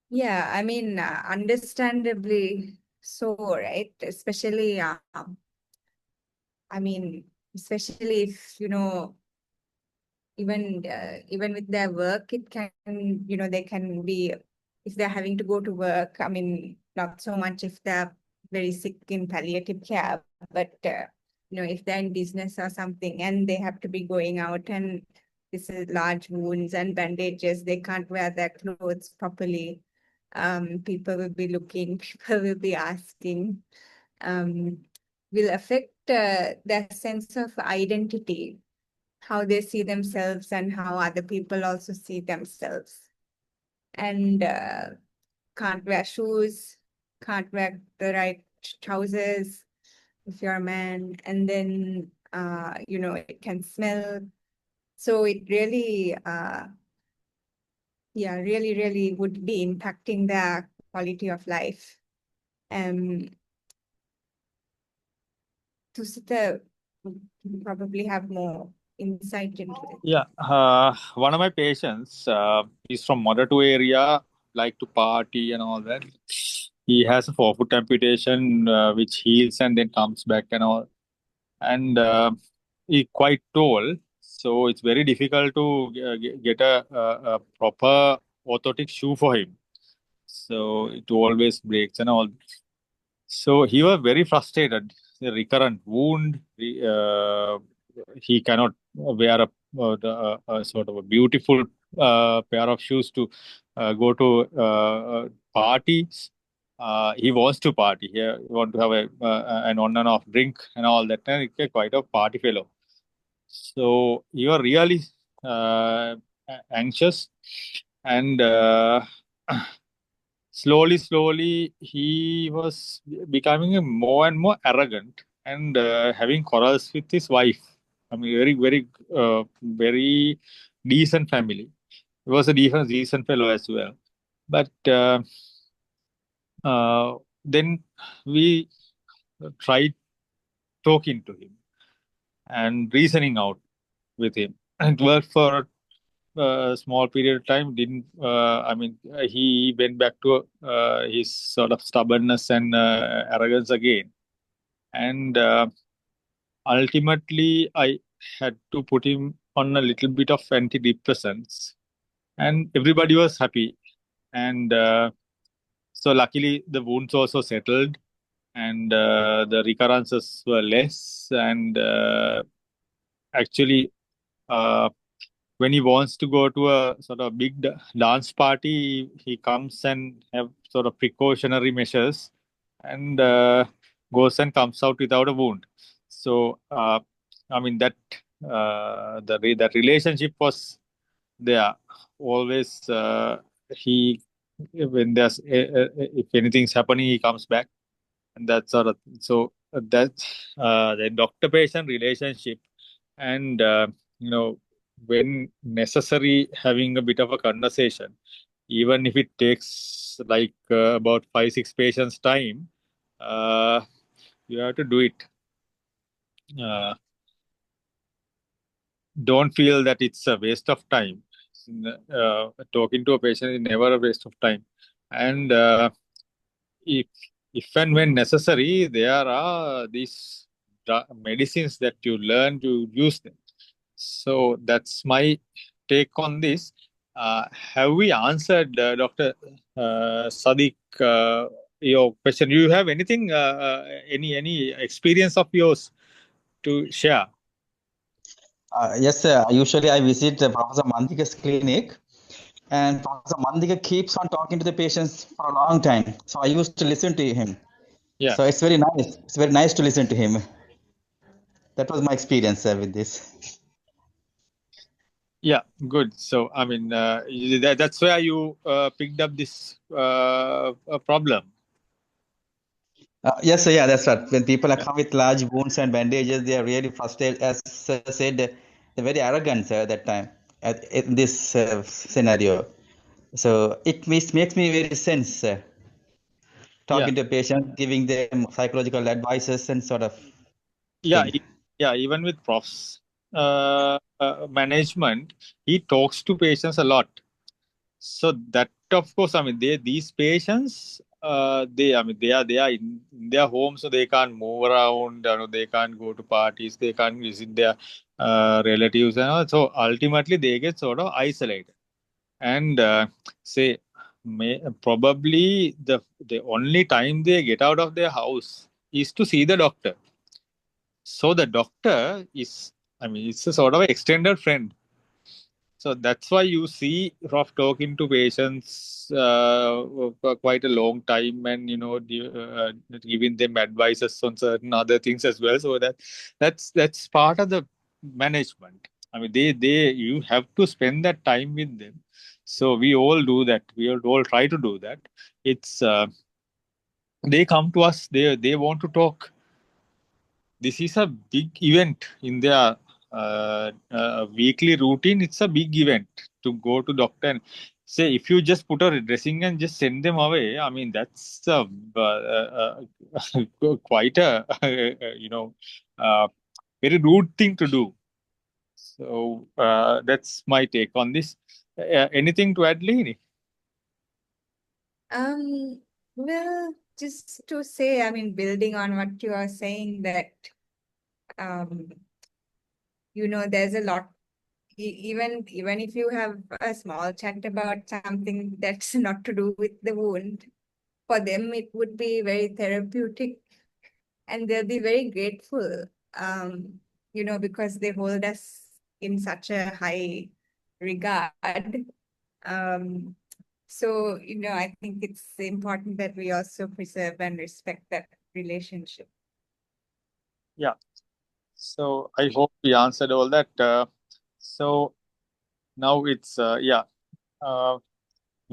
Speaker 3: Yeah, I mean, understandably so, right? Especially, I mean, especially if, even with their work, it can, they can be, if they're having to go to work, I mean, not so much if they're very sick in palliative care, but, if they're in business or something and they have to be going out and this is large wounds and bandages, they can't wear their clothes properly. People will be looking, people will be asking, will affect their sense of identity, how they see themselves and how other people also see themselves. And can't wear shoes, can't wear the right trousers if you're a man, and then, it can smell. So it really, really would be impacting their quality of life. Tusita probably have more insight into it.
Speaker 2: Yeah, one of my patients is from Mother area, like to party and all that. He has a forefoot amputation, which heals and then comes back and all. And he's quite tall, so it's very difficult to get a proper orthotic shoe for him. So it always breaks and all. So he was very frustrated. The recurrent wound. He cannot wear a sort of a beautiful pair of shoes to go to parties. He wants to party. He want to have an on and off drink and all that. And he's quite a party fellow. So you are really anxious, and slowly, he was becoming more and more arrogant and having quarrels with his wife. I mean, very decent family. He was a decent fellow as well. But then we tried talking to him and reasoning out with him. And it worked for a small period of time. Didn't I mean he went back to his sort of stubbornness and arrogance again. And ultimately, I had to put him on a little bit of antidepressants, and everybody was happy. And so, luckily, the wounds also settled, and the recurrences were less. And actually, uh, when he wants to go to a sort of big dance party, he comes and have sort of precautionary measures, and goes and comes out without a wound. So, I mean that relationship was there always. He when there's if anything's happening, he comes back, and that sort of so that's the doctor-patient relationship, and when necessary, having a bit of a conversation, even if it takes like about 5-6 patients time, uh, you have to do it. uh, don't feel that it's a waste of time. Talking to a patient is never a waste of time. And if and when necessary, there are these medicines that you learn to use them. So that's my take on this. Have we answered, Dr. Sadiq, your question? Do you have anything, any experience of yours to share?
Speaker 5: Yes, sir. Usually I visit Professor Mandika's clinic. And Professor Mandika keeps on talking to the patients for a long time. So I used to listen to him.
Speaker 2: Yeah.
Speaker 5: So it's very nice. It's very nice to listen to him. That was my experience with this.
Speaker 2: Yeah, good. So, I mean, that's where you picked up this problem.
Speaker 5: Yes, sir, yeah, that's right. When people are
Speaker 2: Yeah.
Speaker 5: come with large wounds and bandages, they are really frustrated. As sir said, they're very arrogant, sir, at that time, in this scenario. So it makes me very sense, sir. Talking to a patient, giving them psychological advices and sort of
Speaker 2: Yeah,
Speaker 5: thing.
Speaker 2: even with profs management, he talks to patients a lot. So that, of course, I mean, these patients, they are in their home, so they can't move around. They can't go to parties. They can't visit their relatives, and all. So ultimately, they get sort of isolated. And say, probably the only time they get out of their house is to see the doctor. So the doctor is, I mean, it's a sort of extended friend. So that's why you see Prof talking to patients for quite a long time, and giving them advices on certain other things as well. So that's part of the management. I mean, they you have to spend that time with them. So we all do that. We all try to do that. It's they come to us. They want to talk. This is a big event in their weekly routine. It's a big event to go to doctor and say, if you just put a dressing and just send them away, I mean, that's quite a very rude thing to do. So that's my take on this. Anything to add, Lini?
Speaker 3: Well, just to say, I mean, building on what you are saying, that there's a lot. Even if you have a small chat about something that's not to do with the wound, for them it would be very therapeutic, and they'll be very grateful, because they hold us in such a high regard. So, I think it's important that we also preserve and respect that relationship.
Speaker 2: Yeah. So I hope we answered all that. So now it's we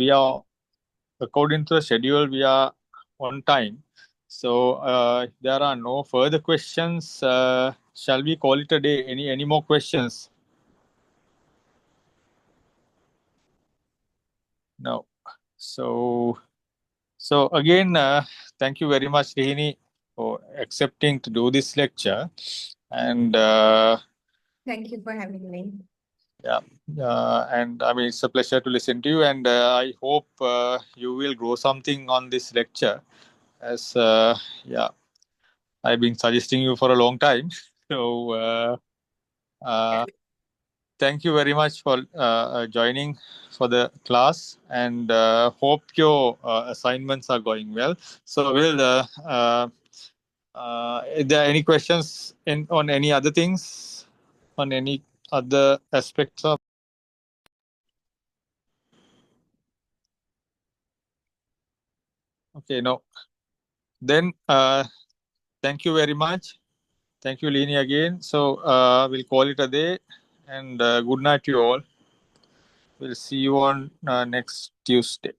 Speaker 2: are, according to the schedule, we are on time. So if there are no further questions, shall we call it a day? Any more questions? No. So again, thank you very much, Rihini, for accepting to do this lecture. And
Speaker 3: Thank you for having me.
Speaker 2: yeah, and I mean, it's a pleasure to listen to you. And I hope you will grow something on this lecture, as I've been suggesting you for a long time. So thank you very much for joining for the class, and hope your assignments are going well. So is there any questions on any other things, on any other aspects of? Okay, no. Then thank you very much. Thank you, Lini, again. So we'll call it a day, and good night to you all. We'll see you on next Tuesday.